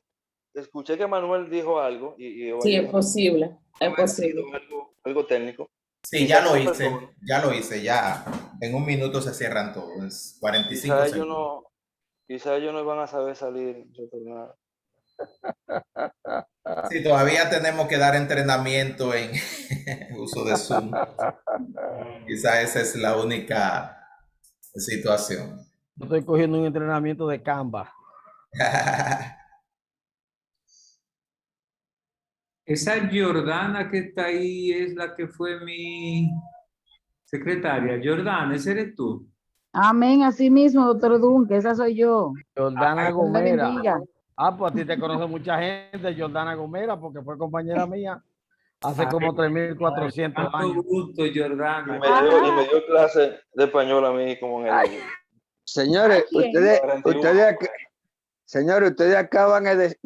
escuché que Manuel dijo algo Sí, es posible, es posible. Algo técnico. Sí, ya lo hice, ya en un minuto se cierran todos, 45 segundos. Quizá ellos no van a saber salir. Sí, todavía tenemos que dar entrenamiento en uso de Zoom. Quizá esa es la única situación. Yo estoy cogiendo un entrenamiento de Canva. Esa Jordana que está ahí es la que fue mi secretaria. Jordana, ¿ese eres tú? Amén, así mismo, doctor Dunque, esa soy yo. Jordana Dios me Gomera. bendiga. Ah, pues a ti te conoce mucha gente, Jordana Gomera, porque fue compañera mía hace como 3.400 Tanto años. gusto, Jordana. Y me dio clase de español a mí como en el... Señores, ustedes acaban de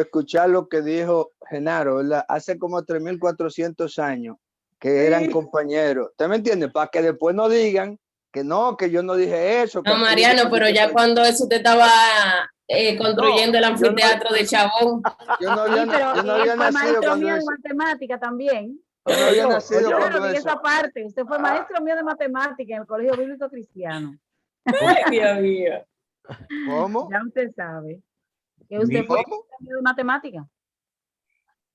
escuchar lo que dijo Genaro, ¿verdad? Hace como 3.400 años que eran compañeros. ¿Usted me entiende? Para que después no digan que no, que yo no dije eso. No, Mariano, pero ya cuando eso te estaba construyendo el anfiteatro de Chabón. Yo no había fue nacido maestro cuando mío de eso. matemática también. Yo no había nacido Yo cuando no vi eso. esa parte. Usted fue maestro mío de matemática en el Colegio Bíblico Cristiano. Ay, Dios mío. ¿Cómo? Ya usted sabe. Que usted fue Mire, de matemática.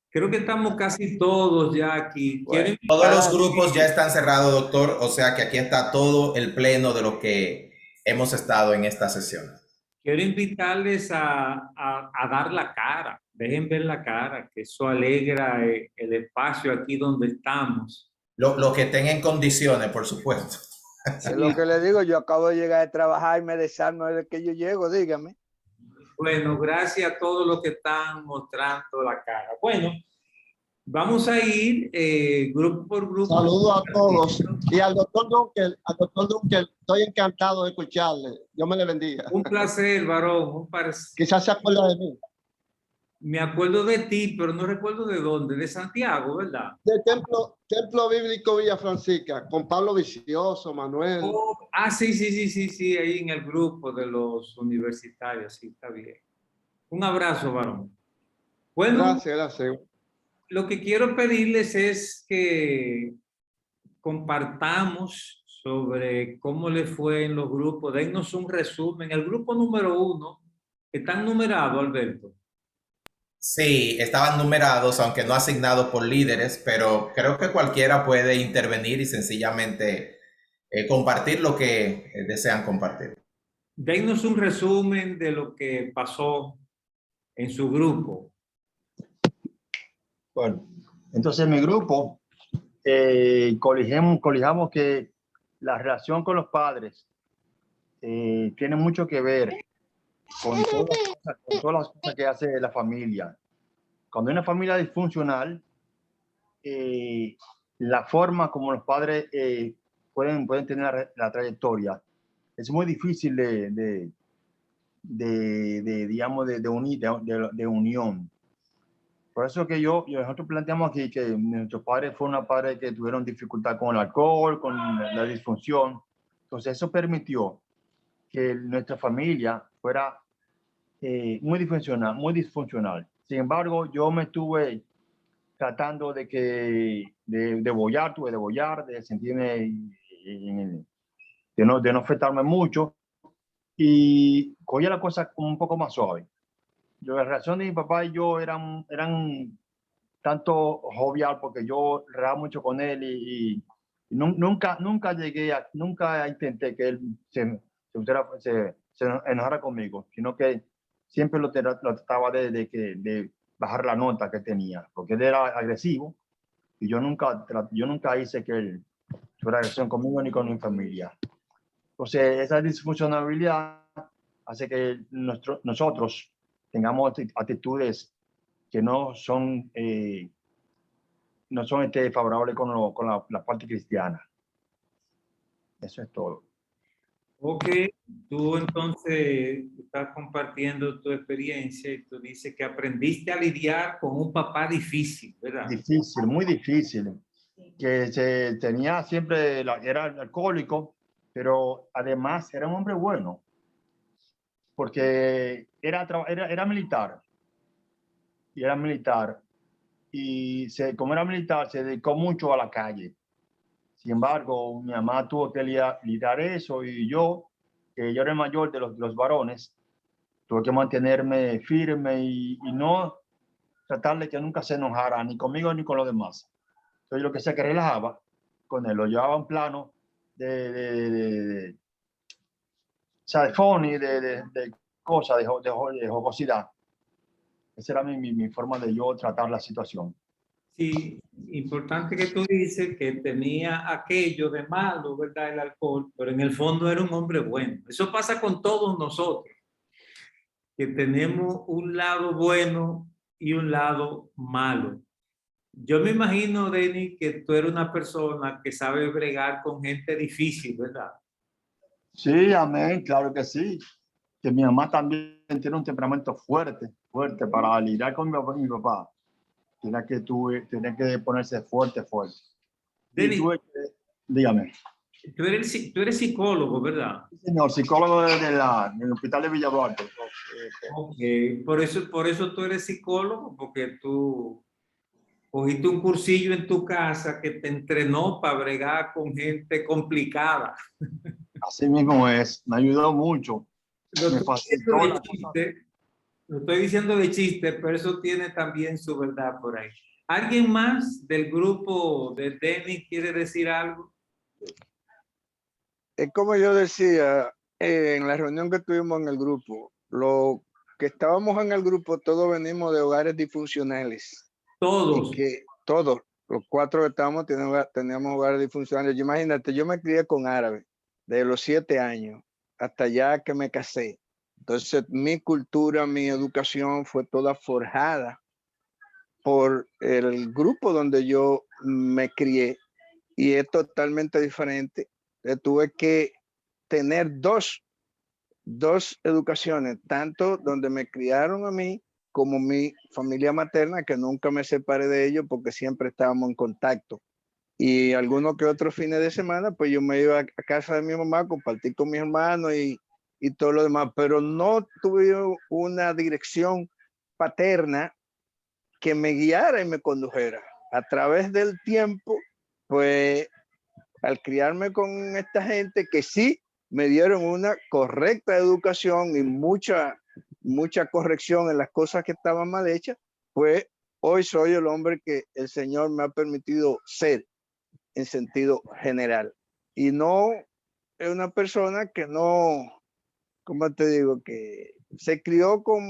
creo que estamos casi todos ya aquí. Quiero Todos los invitar, grupos ya están cerrados, doctor, o sea que aquí está todo el pleno de lo que hemos estado en esta sesión. quiero invitarles a dar la cara. Dejen ver la cara, que eso alegra el espacio aquí donde estamos. Lo que estén en condiciones, por supuesto. Es lo que le digo, yo acabo de llegar de trabajar y me desarmo desde que yo llego, dígame. Bueno, gracias a todos los que están mostrando la cara. Bueno, vamos a ir grupo por grupo. Saludos a todos. Y al doctor Dunkel, estoy encantado de escucharle. Dios me le bendiga. Un placer, varón. Quizás se acuerda de mí. Me acuerdo de ti, pero no recuerdo de dónde. De Santiago, ¿verdad? Del Templo Bíblico Villa Francisca, con Pablo Vicioso, Manuel. Sí, ahí en el grupo de los universitarios. Sí, está bien. Un abrazo, varón. Bueno, Gracias. lo que quiero pedirles es que compartamos sobre cómo le fue en los grupos. Dennos un resumen. El grupo número 1, ¿están numerados, Alberto? Sí, estaban numerados, aunque no asignados por líderes, pero creo que cualquiera puede intervenir y sencillamente compartir lo que desean compartir. Dennos un resumen de lo que pasó en su grupo. Bueno, entonces en mi grupo colijamos que la relación con los padres tiene mucho que ver con todas las cosas que hace la familia. Cuando hay una familia disfuncional, la forma como los padres pueden tener la trayectoria es muy difícil de unión. Por eso que nosotros planteamos aquí que nuestros padres fueron padres que tuvieron dificultad con el alcohol, con la disfunción. Entonces eso permitió que nuestra familia fuera muy disfuncional. Sin embargo, yo me estuve tratando de bollar, de sentirme, de no afectarme mucho, y cogía la cosa como un poco más suave. La relación de mi papá y yo eran tanto jovial, porque yo reaba mucho con él y nunca intenté que él se enojara conmigo, sino que siempre lo trataba de bajar la nota que tenía, porque él era agresivo y yo nunca hice que él tuviera agresión conmigo ni con mi familia. Entonces, esa disfuncionalidad hace que nosotros tengamos actitudes que no son favorables con la parte cristiana. Eso es todo. Ok, tú entonces estás compartiendo tu experiencia y tú dices que aprendiste a lidiar con un papá difícil, ¿verdad? Difícil, muy difícil. Que tenía siempre, era alcohólico, pero además era un hombre bueno, porque era militar. Y era militar. Y como era militar, se dedicó mucho a la calle. Sin embargo, mi mamá tuvo que lidiar eso, y yo, que yo era el mayor de los varones, tuve que mantenerme firme y no tratarle que nunca se enojara ni conmigo ni con los demás. Entonces, lo que se que relajaba con él, lo llevaba a un plano de funny, de cosas, de jocosidad. Esa era mi forma de yo tratar la situación. Sí, importante que tú dices que tenía aquello de malo, ¿verdad? El alcohol, pero en el fondo era un hombre bueno. Eso pasa con todos nosotros, que tenemos un lado bueno y un lado malo. Yo me imagino, Denis, que tú eres una persona que sabe bregar con gente difícil, ¿verdad? Sí, amén, claro que sí. Que mi mamá también tiene un temperamento fuerte para lidiar con mi papá. Tiene que ponerse fuerte. Denis, Dígame. tú eres psicólogo, ¿verdad? Sí, señor, psicólogo del Hospital de Villa Duarte. Okay. Por eso tú eres psicólogo, porque tú cogiste un cursillo en tu casa que te entrenó para bregar con gente complicada. Así mismo es, me ayudó mucho. Me facilitó la cosa. Lo estoy diciendo de chiste, pero eso tiene también su verdad por ahí. ¿Alguien más del grupo de Denis quiere decir algo? Es como yo decía en la reunión que tuvimos en el grupo, lo que estábamos en el grupo, todos venimos de hogares disfuncionales. Todos. Y que todos, los 4 que estábamos, teníamos hogares disfuncionales. Yo, imagínate, yo me crié con árabes de los 7 años hasta ya que me casé. Entonces, mi cultura, mi educación fue toda forjada por el grupo donde yo me crié y es totalmente diferente. Tuve que tener dos educaciones, tanto donde me criaron a mí como mi familia materna, que nunca me separé de ellos porque siempre estábamos en contacto. Y algunos que otros fines de semana, pues yo me iba a casa de mi mamá, compartir con mis hermanos y todo lo demás, pero no tuve una dirección paterna que me guiara y me condujera. A través del tiempo, pues al criarme con esta gente que sí me dieron una correcta educación y mucha corrección en las cosas que estaban mal hechas, pues hoy soy el hombre que el Señor me ha permitido ser en sentido general. Y no es una persona que no, ¿cómo te digo? Que se crió con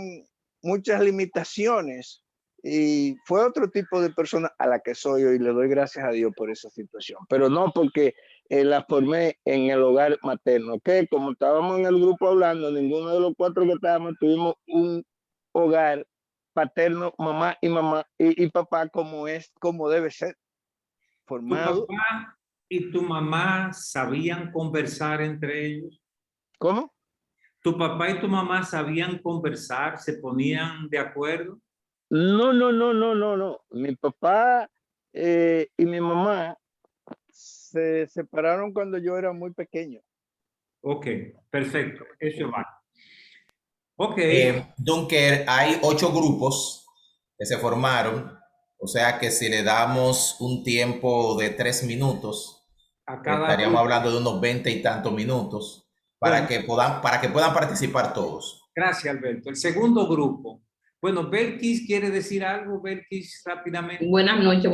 muchas limitaciones y fue otro tipo de persona a la que soy hoy. Le doy gracias a Dios por esa situación, pero no porque la formé en el hogar materno, que como estábamos en el grupo hablando, ninguno de los 4 que estábamos tuvimos un hogar paterno, mamá y papá como debe ser formado. ¿Tu papá y tu mamá sabían conversar entre ellos? ¿Cómo? ¿Tu papá y tu mamá sabían conversar? ¿Se ponían de acuerdo? No. Mi papá y mi mamá se separaron cuando yo era muy pequeño. Ok, perfecto. Eso va. Ok. Dunker, hay 8 grupos que se formaron, o sea que si le damos un tiempo de 3 minutos, A cada estaríamos grupo. hablando de unos 20 y tantos minutos para que puedan participar todos. Gracias, Alberto. El segundo grupo. Bueno, Belkis quiere decir algo, Belkis, rápidamente. Buenas noches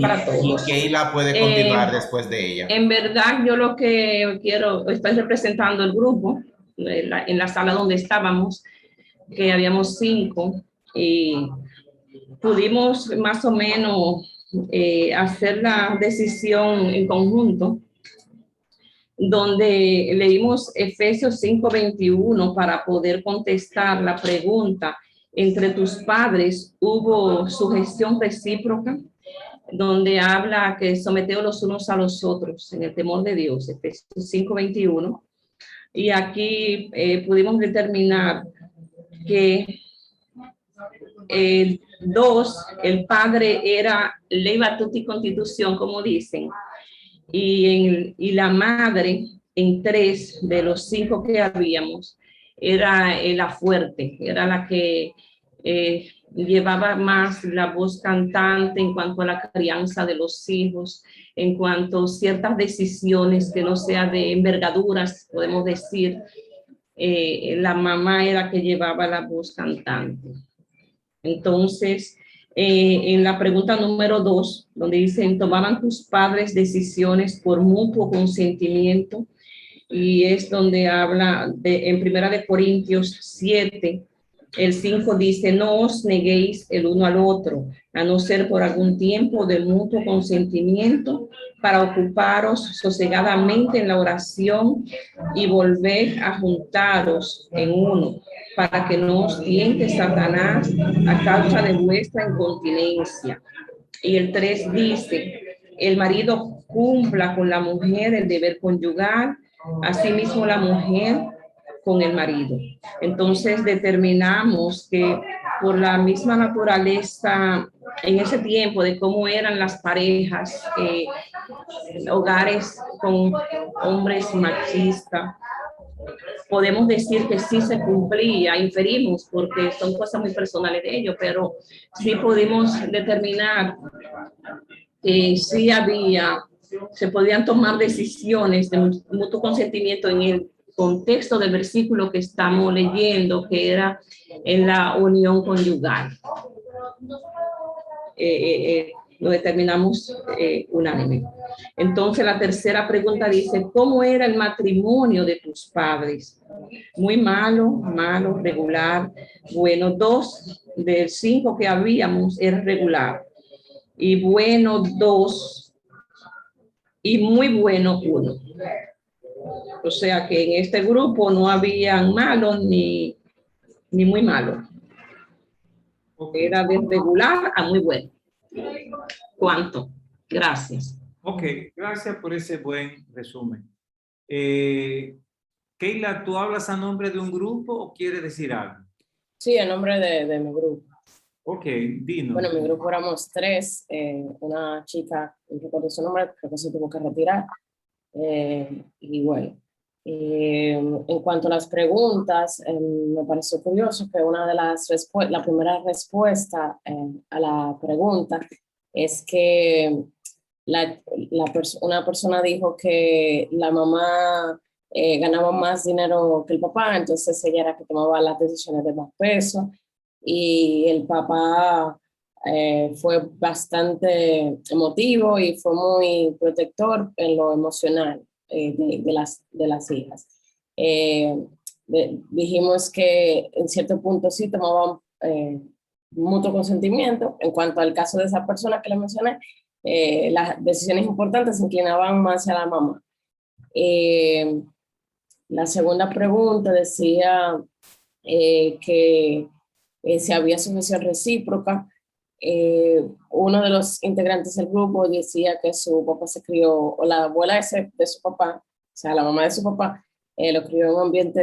para todos. Y Keila puede continuar después de ella. En verdad, yo lo que quiero, estoy representando el grupo en la sala donde estábamos, que habíamos 5, y pudimos más o menos hacer la decisión en conjunto, donde leímos Efesios 5:21 para poder contestar la pregunta: entre tus padres hubo sugestión recíproca, donde habla que someteos los unos a los otros en el temor de Dios, Efesios 5:21. Y aquí pudimos determinar que el padre era ley, batuta y constitución, como dicen, y la madre, en 3 de los 5 que habíamos, era la fuerte, era la que llevaba más la voz cantante en cuanto a la crianza de los hijos, en cuanto a ciertas decisiones que no sea de envergaduras, podemos decir, la mamá era que llevaba la voz cantante. Entonces, en la pregunta número 2, donde dicen, ¿tomaban tus padres decisiones por mutuo consentimiento? Y es donde habla en 1 Corintios 7, el 5 dice, no os neguéis el uno al otro, a no ser por algún tiempo de mutuo consentimiento, para ocuparos sosegadamente en la oración y volver a juntaros en uno, para que no os tiente Satanás a causa de vuestra incontinencia. Y el 3 dice, el marido cumpla con la mujer el deber conyugal, asimismo la mujer con el marido. Entonces determinamos que por la misma naturaleza en ese tiempo de cómo eran las parejas, hogares con hombres machistas, podemos decir que sí se cumplía, inferimos, porque son cosas muy personales de ellos, pero sí pudimos determinar que sí se podían tomar decisiones de mutuo consentimiento en el contexto del versículo que estamos leyendo, que era en la unión conyugal. Lo determinamos unánime. Entonces la tercera pregunta dice, ¿cómo era el matrimonio de tus padres? Muy malo, malo, regular. Bueno, 2 de 5 que habíamos era regular. Y bueno, 2. Y muy bueno, 1. O sea que en este grupo no habían malos ni muy malos. Era de regular a muy bueno. ¿Cuánto? Gracias. Ok, gracias por ese buen resumen. Keila, ¿tú hablas a nombre de un grupo o quieres decir algo? Sí, en nombre de mi grupo. Ok, dinos. Bueno, mi grupo éramos 3, una chica, no recuerdo su nombre, creo que se tuvo que retirar. Y bueno, en cuanto a las preguntas, me pareció curioso que una de las la primera respuesta a la pregunta es que una persona dijo que la mamá ganaba más dinero que el papá, entonces ella era que tomaba las decisiones de más peso, y el papá fue bastante emotivo y fue muy protector en lo emocional de las hijas. Dijimos que en cierto punto sí tomaban mutuo consentimiento. En cuanto al caso de esa persona que le mencioné, las decisiones importantes se inclinaban más hacia la mamá. La segunda pregunta decía que si había sujeción recíproca. Uno de los integrantes del grupo decía que su papá se crió, o la abuela de su papá, o sea, la mamá de su papá, lo crió en un ambiente,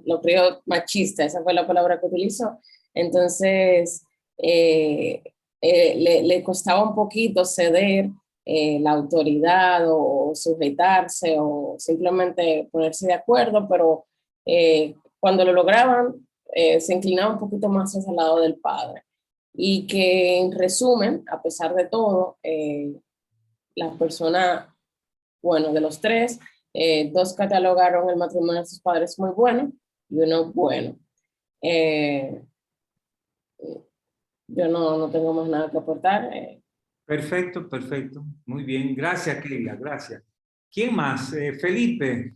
lo crió machista, esa fue la palabra que utilizó. Entonces, le costaba un poquito ceder la autoridad o sujetarse o simplemente ponerse de acuerdo, pero cuando lo lograban, se inclinaba un poquito más hacia el lado del padre. Y que en resumen, a pesar de todo, las personas, bueno, de los 3, 2 catalogaron el matrimonio de sus padres muy bueno y uno bueno. Yo no tengo más nada que aportar. Perfecto, perfecto. Muy bien. Gracias, Keila. Gracias. ¿Quién más? Felipe.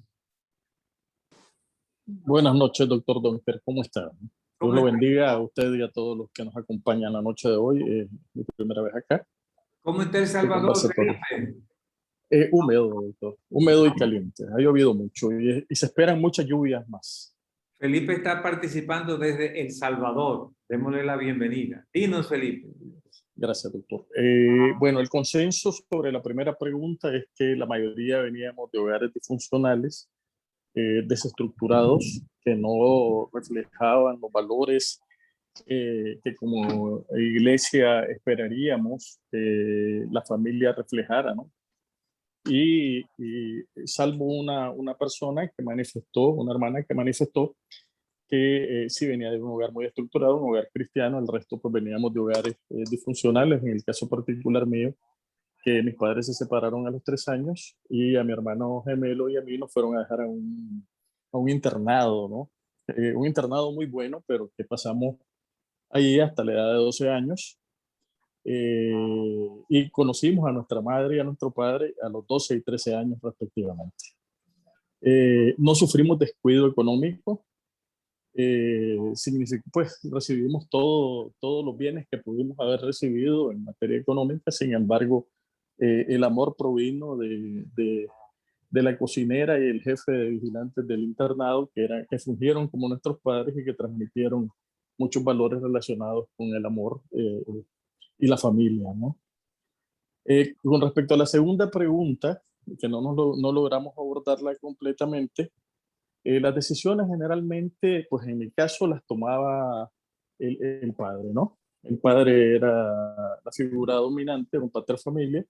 Buenas noches, doctor Donker. ¿Cómo está? Dios lo bendiga a usted y a todos los que nos acompañan la noche de hoy. Mi primera vez acá. ¿Cómo está El Salvador, Felipe? Húmedo, doctor. Húmedo y caliente. Ha llovido mucho y se esperan muchas lluvias más. Felipe está participando desde El Salvador. Démosle la bienvenida. Dinos, Felipe. Gracias, doctor. Bueno, el consenso sobre la primera pregunta es que la mayoría veníamos de hogares disfuncionales, desestructurados, que no reflejaban los valores que como iglesia esperaríamos que la familia reflejara, ¿no? Y salvo una persona que manifestó, una hermana que manifestó que sí venía de un hogar muy estructurado, un hogar cristiano, el resto pues veníamos de hogares disfuncionales. En el caso particular mío, que mis padres se separaron a los 3 años y a mi hermano gemelo y a mí nos fueron a dejar a un internado, ¿no? Un internado muy bueno, pero que pasamos ahí hasta la edad de 12 años. Y conocimos a nuestra madre y a nuestro padre a los 12 y 13 años respectivamente. No sufrimos descuido económico. Pues recibimos todos los bienes que pudimos haber recibido en materia económica. Sin embargo, el amor provino de la cocinera y el jefe de vigilantes del internado, que fungieron como nuestros padres y que transmitieron muchos valores relacionados con el amor y la familia, ¿no? Con respecto a la segunda pregunta, que no logramos abordarla completamente, las decisiones generalmente, pues en mi caso las tomaba el padre, ¿no? El padre era la figura dominante, era un pater familia,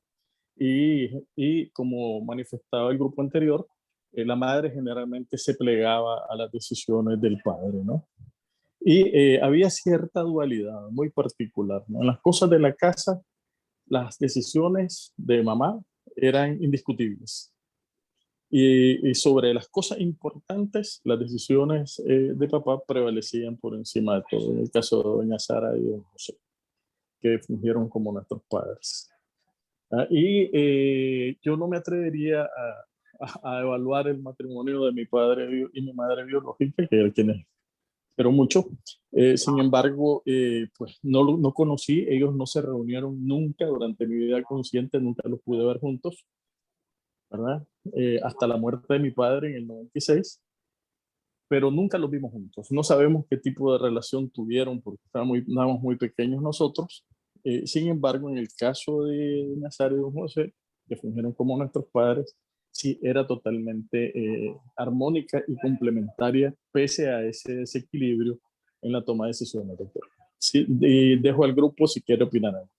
y como manifestaba el grupo anterior, la madre generalmente se plegaba a las decisiones del padre, ¿no? Y había cierta dualidad muy particular, ¿no? En las cosas de la casa, las decisiones de mamá eran indiscutibles. Y sobre las cosas importantes, las decisiones de papá prevalecían por encima de todo. En el caso de doña Sara y don José, que fungieron como nuestros padres. Yo no me atrevería a evaluar el matrimonio de mi padre y mi madre biológica, que era quienes quiero mucho. Sin embargo, pues no conocí, ellos no se reunieron nunca durante mi vida consciente, nunca los pude ver juntos, ¿verdad? Hasta la muerte de mi padre en el 96, pero nunca los vimos juntos. No sabemos qué tipo de relación tuvieron porque estábamos muy pequeños nosotros. Sin embargo, en el caso de Nazario y don José, que fungieron como nuestros padres, sí era totalmente armónica y complementaria, pese a ese desequilibrio en la toma de decisiones, doctor. Sí, dejo al grupo si quiere opinar algo.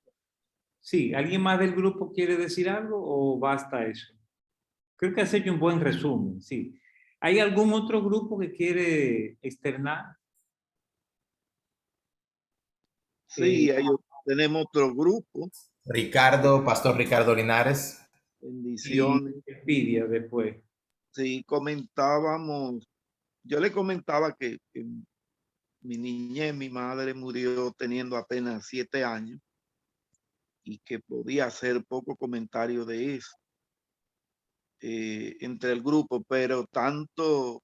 Sí, ¿alguien más del grupo quiere decir algo o basta eso? Creo que has hecho un buen resumen, sí. ¿Hay algún otro grupo que quiere externar? Sí, tenemos otro grupo. Ricardo, Pastor Ricardo Linares. Bendiciones. Y envidia después. Sí, yo le comentaba que mi niñez, mi madre murió teniendo apenas 7 años y que podía hacer poco comentario de eso entre el grupo, pero tanto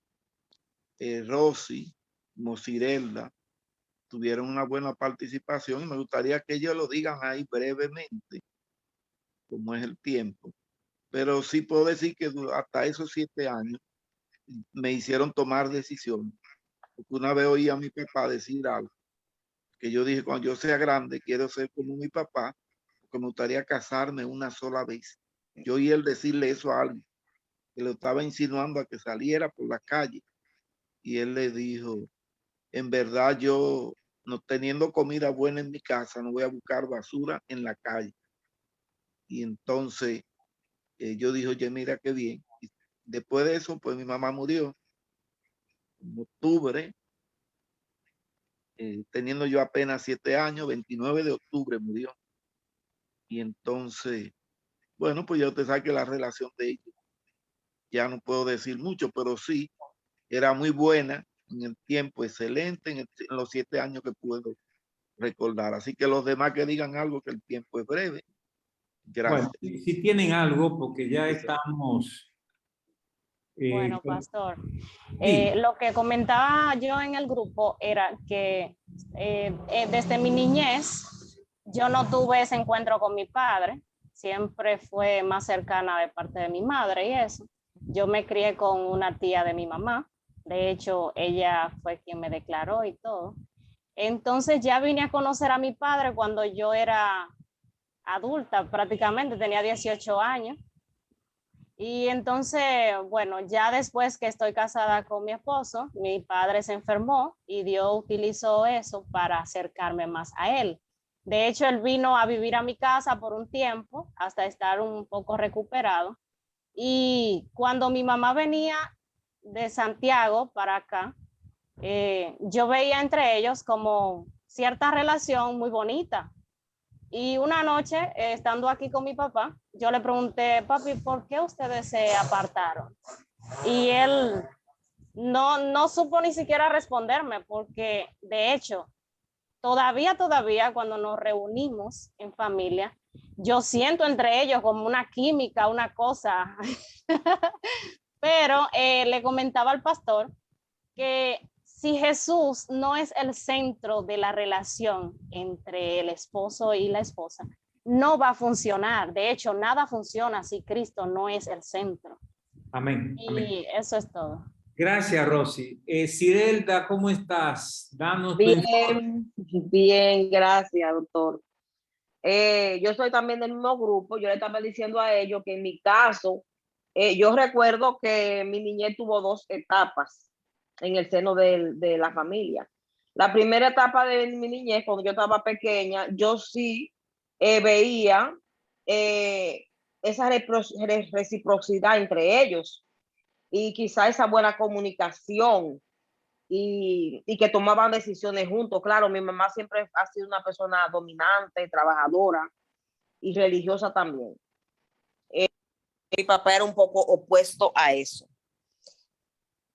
Rosy como Cirelda tuvieron una buena participación y me gustaría que ellos lo digan ahí brevemente, como es el tiempo. Pero sí puedo decir que hasta esos 7 años me hicieron tomar decisiones. Porque una vez oí a mi papá decir algo, que yo dije, cuando yo sea grande, quiero ser como mi papá, porque me gustaría casarme una sola vez. Yo oí él decirle eso a alguien, que lo estaba insinuando a que saliera por la calle. Y él le dijo, en verdad yo, no teniendo comida buena en mi casa, no voy a buscar basura en la calle. Y entonces yo dije, oye, mira qué bien. Y después de eso, pues mi mamá murió en octubre, teniendo yo apenas 7 años, 29 de octubre murió. Y entonces, bueno, pues ya usted sabe que la relación de ellos, ya no puedo decir mucho, pero sí, era muy buena en el tiempo, excelente en los 7 años que puedo recordar. Así que los demás que digan algo, que el tiempo es breve. Gracias. Bueno, si tienen algo, porque ya estamos... Bueno, pastor, lo que comentaba yo en el grupo era que desde mi niñez yo no tuve ese encuentro con mi padre, siempre fue más cercana de parte de mi madre y eso. Yo me crié con una tía de mi mamá, de hecho ella fue quien me declaró y todo. Entonces ya vine a conocer a mi padre cuando yo era adulta, prácticamente tenía 18 años. Y entonces, bueno, ya después que estoy casada con mi esposo, mi padre se enfermó y Dios utilizó eso para acercarme más a él. De hecho, él vino a vivir a mi casa por un tiempo hasta estar un poco recuperado. Y cuando mi mamá venía de Santiago para acá, yo veía entre ellos como cierta relación muy bonita. Y una noche, estando aquí con mi papá, yo le pregunté, papi, ¿por qué ustedes se apartaron? Y él no supo ni siquiera responderme, porque de hecho, todavía cuando nos reunimos en familia, yo siento entre ellos como una química, una cosa. Pero le comentaba al pastor que si Jesús no es el centro de la relación entre el esposo y la esposa, no va a funcionar. De hecho, nada funciona si Cristo no es el centro. Amén. Y amén. eso es todo. Gracias, Rosy. Cirelda, ¿cómo estás? Danos bien, bien, gracias, doctor. Yo soy también del mismo grupo. Yo le estaba diciendo a ellos que en mi caso, yo recuerdo que mi niñez tuvo 2 etapas en el seno de la familia. La primera etapa de mi niñez, cuando yo estaba pequeña, yo sí veía esa reciprocidad entre ellos y quizá esa buena comunicación y que tomaban decisiones juntos. Claro, mi mamá siempre ha sido una persona dominante, trabajadora y religiosa también. Mi papá era un poco opuesto a eso.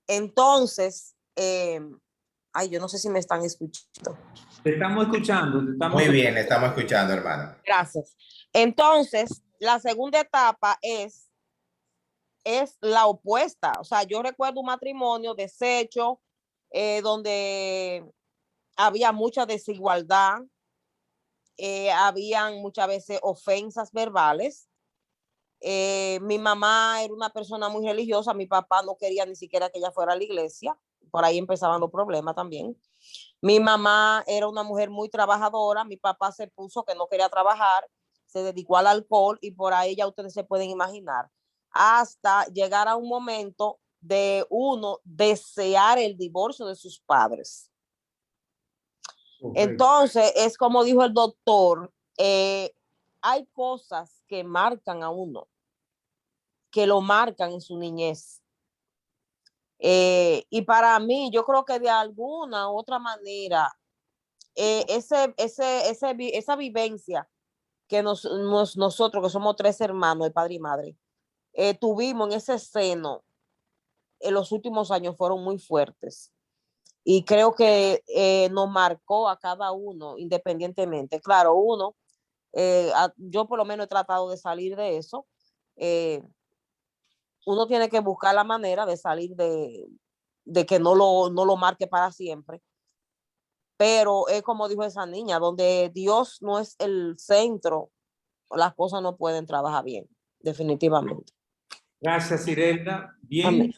Entonces, yo no sé si me están escuchando. Te estamos escuchando. Muy bien, estamos escuchando, hermano. Gracias. Entonces, la segunda etapa es la opuesta. O sea, yo recuerdo un matrimonio deshecho, donde había mucha desigualdad, habían muchas veces ofensas verbales. Mi mamá era una persona muy religiosa, mi papá no quería ni siquiera que ella fuera a la iglesia, por ahí empezaban los problemas también. Mi mamá era una mujer muy trabajadora, mi papá se puso que no quería trabajar, se dedicó al alcohol y por ahí ya ustedes se pueden imaginar, hasta llegar a un momento de uno desear el divorcio de sus padres. Entonces, es como dijo el doctor, hay cosas que marcan a uno, que lo marcan en su niñez. Y para mí, yo creo que de alguna u otra manera, esa vivencia que nosotros, que somos 3 hermanos, de padre y madre, tuvimos en ese seno, en los últimos años fueron muy fuertes. Y creo que nos marcó a cada uno independientemente. Claro, yo por lo menos he tratado de salir de eso. Uno tiene que buscar la manera de salir de que no lo marque para siempre. Pero es como dijo esa niña, donde Dios no es el centro, las cosas no pueden trabajar bien, definitivamente. Gracias, Irelda. Bien, Amén.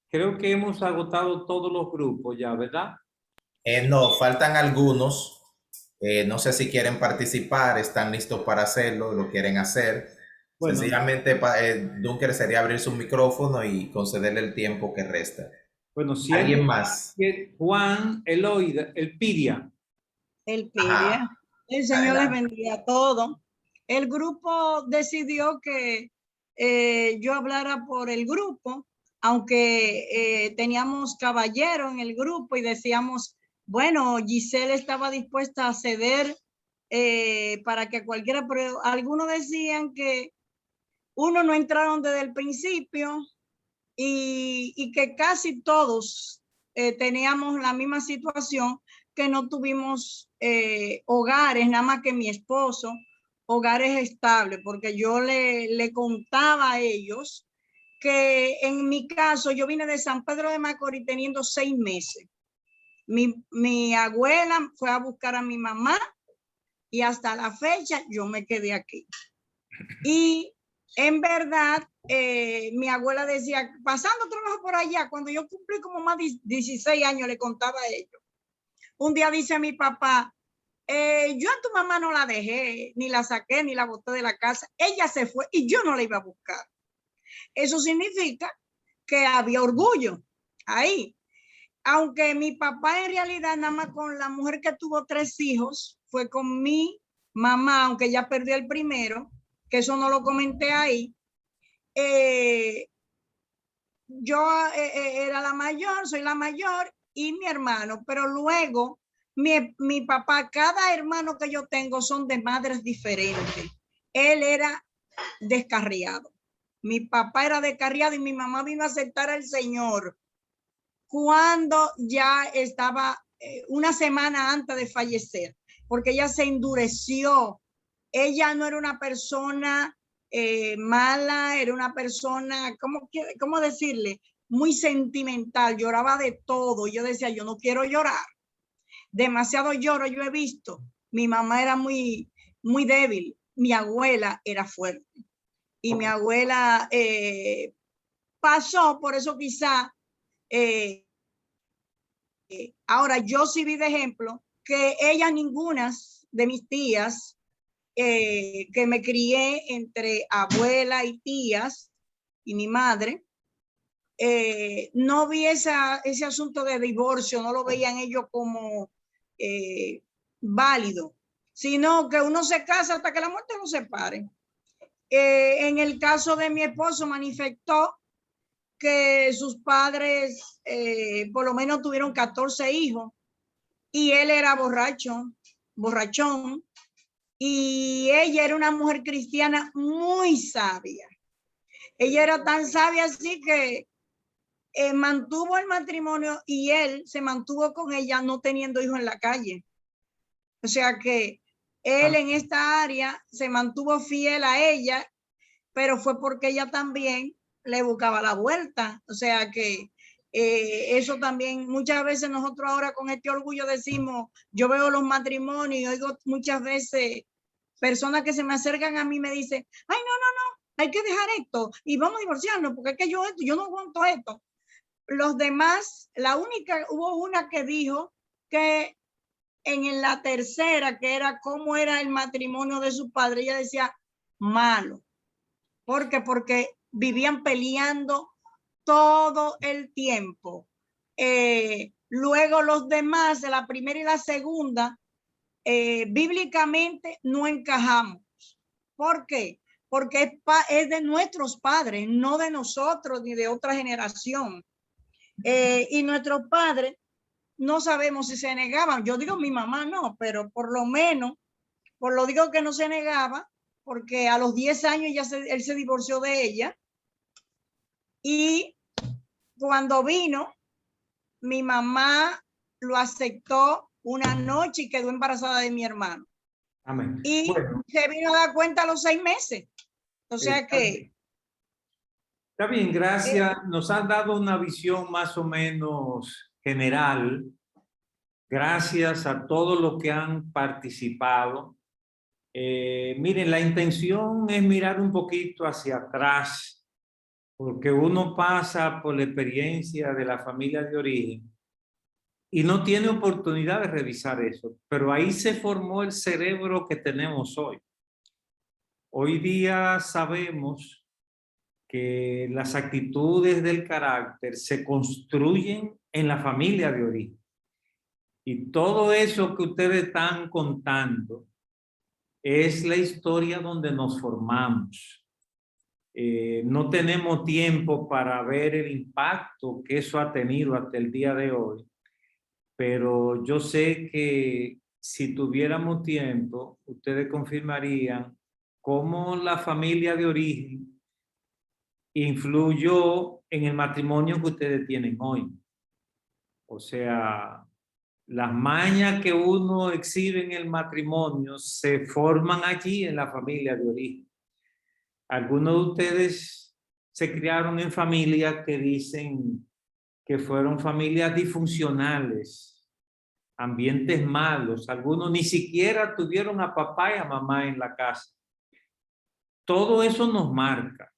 creo que hemos agotado todos los grupos ya, ¿verdad? No, faltan algunos. No sé si quieren participar, están listos para hacerlo, lo quieren hacer. Bueno, Sencillamente, Dunker sería abrir su micrófono y concederle el tiempo que resta. Bueno, si ¿Alguien más? Juan, Eloida, Elpidia. Elpidia. El Señor les bendiga a todos. El grupo decidió que yo hablara por el grupo, aunque teníamos caballero en el grupo y decíamos, bueno, Giselle estaba dispuesta a ceder para que cualquiera, pero algunos decían que uno no entraron desde el principio y que casi todos teníamos la misma situación, que no tuvimos hogares, nada más que mi esposo, hogares estables, porque yo le contaba a ellos que en mi caso yo vine de San Pedro de Macorís teniendo 6 meses. Mi abuela fue a buscar a mi mamá y hasta la fecha yo me quedé aquí. Y en verdad, mi abuela decía, pasando trabajo por allá, cuando yo cumplí como más de 16 años, le contaba a ellos. Un día dice mi papá, yo a tu mamá no la dejé, ni la saqué, ni la boté de la casa. Ella se fue y yo no la iba a buscar. Eso significa que había orgullo ahí. Aunque mi papá en realidad nada más con la mujer que tuvo 3 hijos, fue con mi mamá, aunque ya perdió el primero, que eso no lo comenté ahí. Yo era la mayor, soy la mayor y mi hermano, pero luego mi papá, cada hermano que yo tengo son de madres diferentes. Él era descarriado. Mi papá era descarriado y mi mamá vino a aceptar al Señor cuando ya estaba una semana antes de fallecer, porque ella se endureció. Ella no era una persona mala, era una persona, ¿cómo decirle? Muy sentimental, lloraba de todo. Yo decía, yo no quiero llorar. Demasiado lloro yo he visto. Mi mamá era muy, muy débil. Mi abuela era fuerte. Y mi abuela pasó, por eso quizá, ahora yo sí vi de ejemplo que ella, ninguna de mis tías, que me crié entre abuela y tías y mi madre, no vi ese asunto de divorcio, no lo veían ellos como válido, sino que uno se casa hasta que la muerte lo separe. En el caso de mi esposo manifestó que sus padres por lo menos tuvieron 14 hijos y él era borrachón, y ella era una mujer cristiana muy sabia. Ella era tan sabia así que mantuvo el matrimonio y él se mantuvo con ella no teniendo hijos en la calle. O sea que él en esta área se mantuvo fiel a ella, pero fue porque ella también le buscaba la vuelta. O sea que eso también, muchas veces nosotros ahora con este orgullo decimos, yo veo los matrimonios y oigo muchas veces personas que se me acercan a mí y me dicen, ay, no, hay que dejar esto y vamos a divorciarnos porque es que yo no aguanto esto. Los demás, hubo una que dijo que en la tercera, que era cómo era el matrimonio de su padre, ella decía malo. ¿Por qué? Porque vivían peleando todo el tiempo. Luego los demás, de la primera y la segunda, bíblicamente no encajamos. ¿Por qué? Porque es de nuestros padres, no de nosotros ni de otra generación. Y nuestros padres no sabemos si se negaban. Yo digo mi mamá no, pero por lo menos, por lo digo que no se negaba, porque a los 10 años él se divorció de ella. Y cuando vino, mi mamá lo aceptó una noche y quedó embarazada de mi hermano. Amén. Y bueno, se vino a dar cuenta a los 6 meses. O sea que... Está bien, gracias. Nos han dado una visión más o menos general. Gracias a todos los que han participado. Miren, la intención es mirar un poquito hacia atrás, porque uno pasa por la experiencia de la familia de origen y no tiene oportunidad de revisar eso, pero ahí se formó el cerebro que tenemos hoy. Hoy día sabemos que las actitudes del carácter se construyen en la familia de origen. Y todo eso que ustedes están contando es la historia donde nos formamos. No tenemos tiempo para ver el impacto que eso ha tenido hasta el día de hoy, pero yo sé que si tuviéramos tiempo, ustedes confirmarían cómo la familia de origen influyó en el matrimonio que ustedes tienen hoy. O sea, las mañas que uno exhibe en el matrimonio se forman allí en la familia de origen. Algunos de ustedes se criaron en familias que dicen que fueron familias disfuncionales, ambientes malos. Algunos ni siquiera tuvieron a papá y a mamá en la casa. Todo eso nos marca.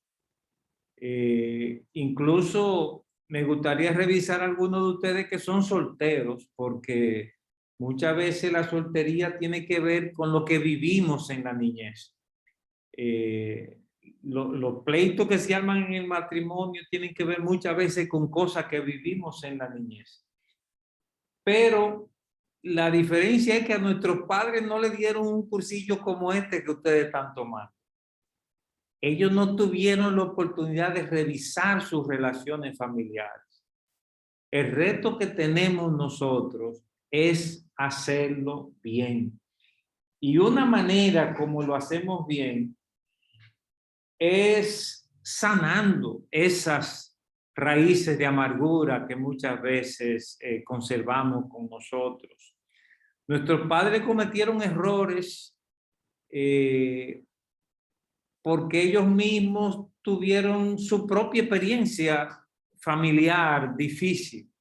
Incluso me gustaría revisar a algunos de ustedes que son solteros, porque muchas veces la soltería tiene que ver con lo que vivimos en la niñez. Los pleitos que se arman en el matrimonio tienen que ver muchas veces con cosas que vivimos en la niñez. Pero la diferencia es que a nuestros padres no le dieron un cursillo como este que ustedes están tomando. Ellos no tuvieron la oportunidad de revisar sus relaciones familiares. El reto que tenemos nosotros es hacerlo bien. Y una manera como lo hacemos bien es sanando esas raíces de amargura que muchas veces conservamos con nosotros. Nuestros padres cometieron errores porque ellos mismos tuvieron su propia experiencia familiar difícil.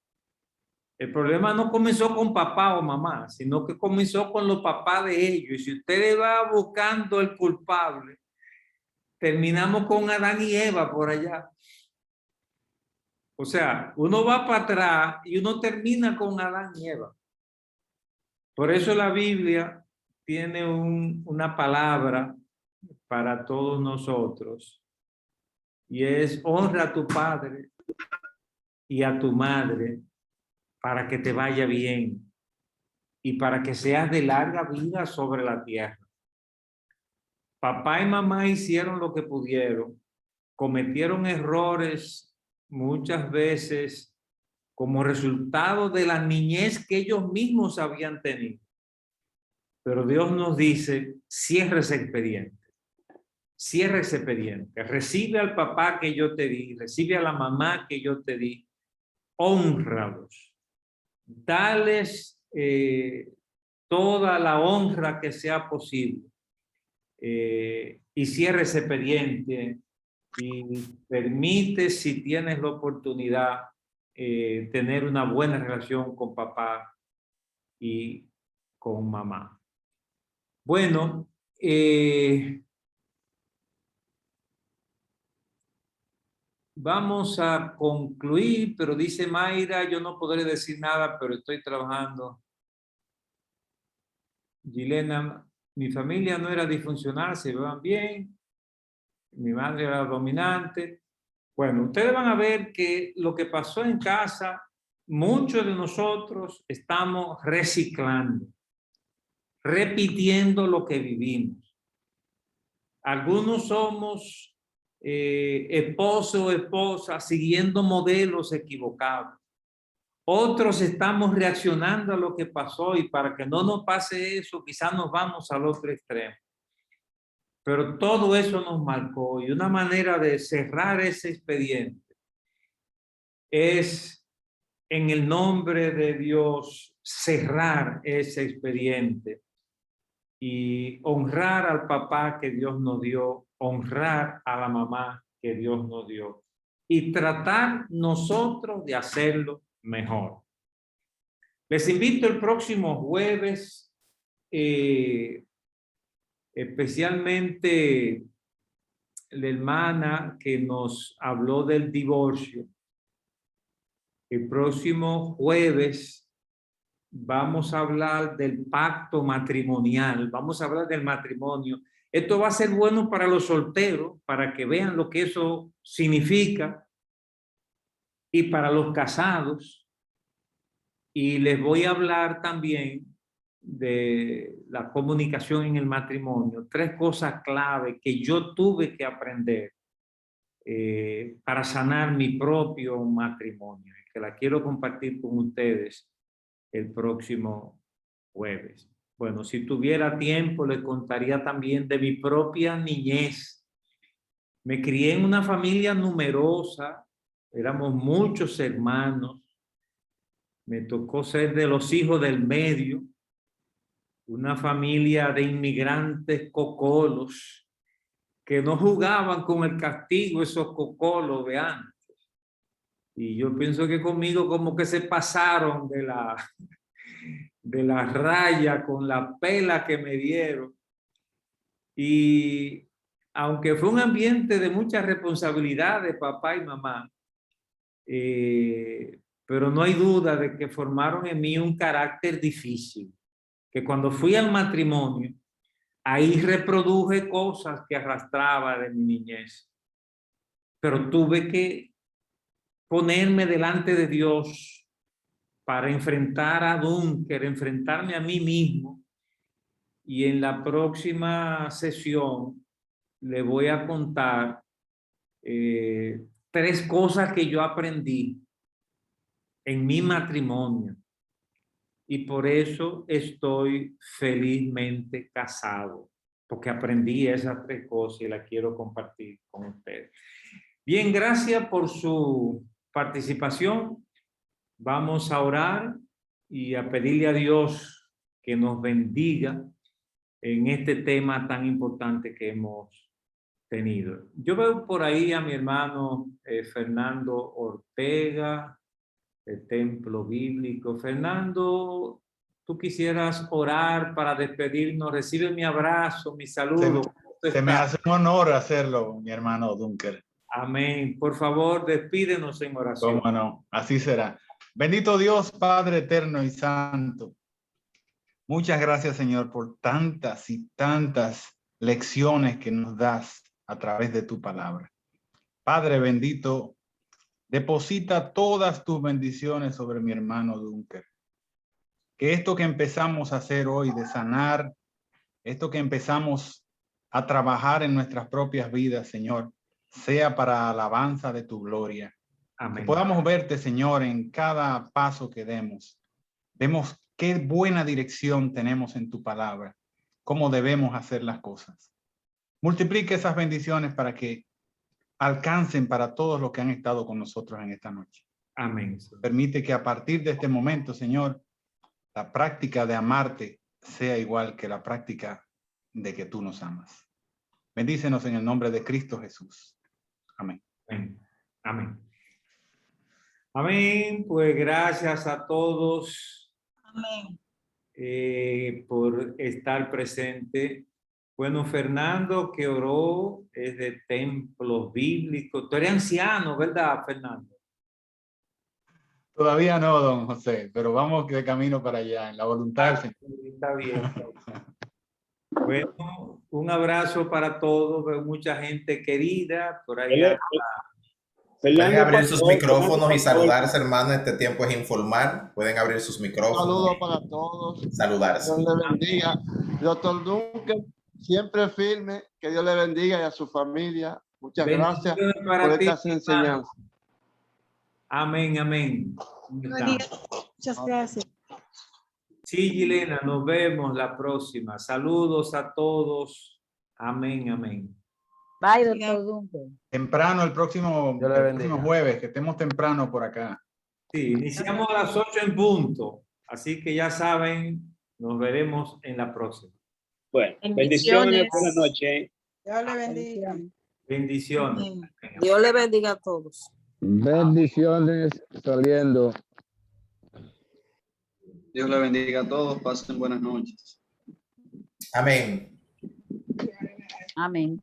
El problema no comenzó con papá o mamá, sino que comenzó con los papás de ellos. Y si usted va buscando el culpable, terminamos con Adán y Eva por allá. O sea, uno va para atrás y uno termina con Adán y Eva. Por eso la Biblia tiene una palabra para todos nosotros, y es: honra a tu padre y a tu madre para que te vaya bien y para que seas de larga vida sobre la tierra. Papá y mamá hicieron lo que pudieron, cometieron errores muchas veces como resultado de la niñez que ellos mismos habían tenido. Pero Dios nos dice: cierre ese expediente. cierra ese expediente. Recibe al papá que yo te di, recibe a la mamá que yo te di, hónralos. Dales toda la honra que sea posible. Y cierra ese expediente y permite, si tienes la oportunidad, tener una buena relación con papá y con mamá. Bueno, vamos a concluir, pero dice Mayra, yo no podré decir nada, pero estoy trabajando. Gilena, mi familia no era disfuncional, se llevaban bien. Mi madre era dominante. Bueno, ustedes van a ver que lo que pasó en casa, muchos de nosotros estamos reciclando, repitiendo lo que vivimos. Algunos somos esposo o esposa siguiendo modelos equivocados. Otros estamos reaccionando a lo que pasó y para que no nos pase eso, quizás nos vamos al otro extremo. Pero todo eso nos marcó y una manera de cerrar ese expediente es, en el nombre de Dios, cerrar ese expediente y honrar al papá que Dios nos dio, honrar a la mamá que Dios nos dio y tratar nosotros de hacerlo mejor. Les invito el próximo jueves, especialmente la hermana que nos habló del divorcio. El próximo jueves vamos a hablar del pacto matrimonial, vamos a hablar del matrimonio. Esto va a ser bueno para los solteros, para que vean lo que eso significa, y para los casados. Y les voy a hablar también de la comunicación en el matrimonio. 3 cosas clave que yo tuve que aprender para sanar mi propio matrimonio, que la quiero compartir con ustedes el próximo jueves. Bueno, si tuviera tiempo, les contaría también de mi propia niñez. Me crié en una familia numerosa, éramos muchos hermanos. Me tocó ser de los hijos del medio, una familia de inmigrantes cocolos que no jugaban con el castigo, esos cocolos de antes. Y yo pienso que conmigo como que se pasaron de la raya con la pela que me dieron. Y aunque fue un ambiente de mucha responsabilidad de papá y mamá, pero no hay duda de que formaron en mí un carácter difícil, que cuando fui al matrimonio, ahí reproduje cosas que arrastraba de mi niñez. Pero tuve que ponerme delante de Dios para enfrentar a Dunker, enfrentarme a mí mismo. Y en la próxima sesión le voy a contar 3 cosas que yo aprendí en mi matrimonio. Y por eso estoy felizmente casado, porque aprendí esas 3 cosas y las quiero compartir con ustedes. Bien, gracias por su participación. Vamos a orar y a pedirle a Dios que nos bendiga en este tema tan importante que hemos tenido. Yo veo por ahí a mi hermano Fernando Ortega, el Templo Bíblico. Fernando, tú quisieras orar para despedirnos. Recibe mi abrazo, mi saludo. Se me hace un honor hacerlo, mi hermano Dunker. Amén. Por favor, despídenos en oración. Cómo no, así será. Bendito Dios, Padre eterno y santo. Muchas gracias, Señor, por tantas y tantas lecciones que nos das a través de tu palabra. Padre bendito, deposita todas tus bendiciones sobre mi hermano Dunker. Que esto que empezamos a hacer hoy de sanar, esto que empezamos a trabajar en nuestras propias vidas, Señor, sea para alabanza de tu gloria. Amén. Que podamos verte, Señor, en cada paso que demos. Vemos qué buena dirección tenemos en tu palabra, cómo debemos hacer las cosas. multiplique esas bendiciones para que alcancen para todos los que han estado con nosotros en esta noche. Amén. Permite que a partir de este momento, Señor, la práctica de amarte sea igual que la práctica de que tú nos amas. Bendícenos en el nombre de Cristo Jesús. Amén. Amén. Amén. Amén. Pues gracias a todos por estar presente. Bueno, Fernando, que oró, es de templos bíblicos. Tú eres anciano, ¿verdad, Fernando? Todavía no, don José, pero vamos de camino para allá, en la voluntad del Señor. Está bien. Bueno, un abrazo para todos. Veo mucha gente querida por allá. Pueden abrir sus micrófonos y saludarse, hermano. Este tiempo es informal. Pueden abrir sus micrófonos. Saludos para todos. Saludarse. Dios le bendiga. Doctor Duncan, siempre firme. Que Dios le bendiga y a su familia. Muchas gracias por estas enseñanzas. Amén, amén. Muchas gracias. Sí, Gilena, nos vemos la próxima. Saludos a todos. Amén, amén. Bye, doctor Duncan. Temprano el próximo jueves, que estemos temprano por acá. Sí, iniciamos a las 8 en punto. Así que ya saben, nos veremos en la próxima. Bueno, bendiciones, buenas noches. Dios le bendiga. Bendiciones. Dios le bendiga a todos. Bendiciones saliendo. Dios le bendiga a todos. Pasen buenas noches. Amén. Amén.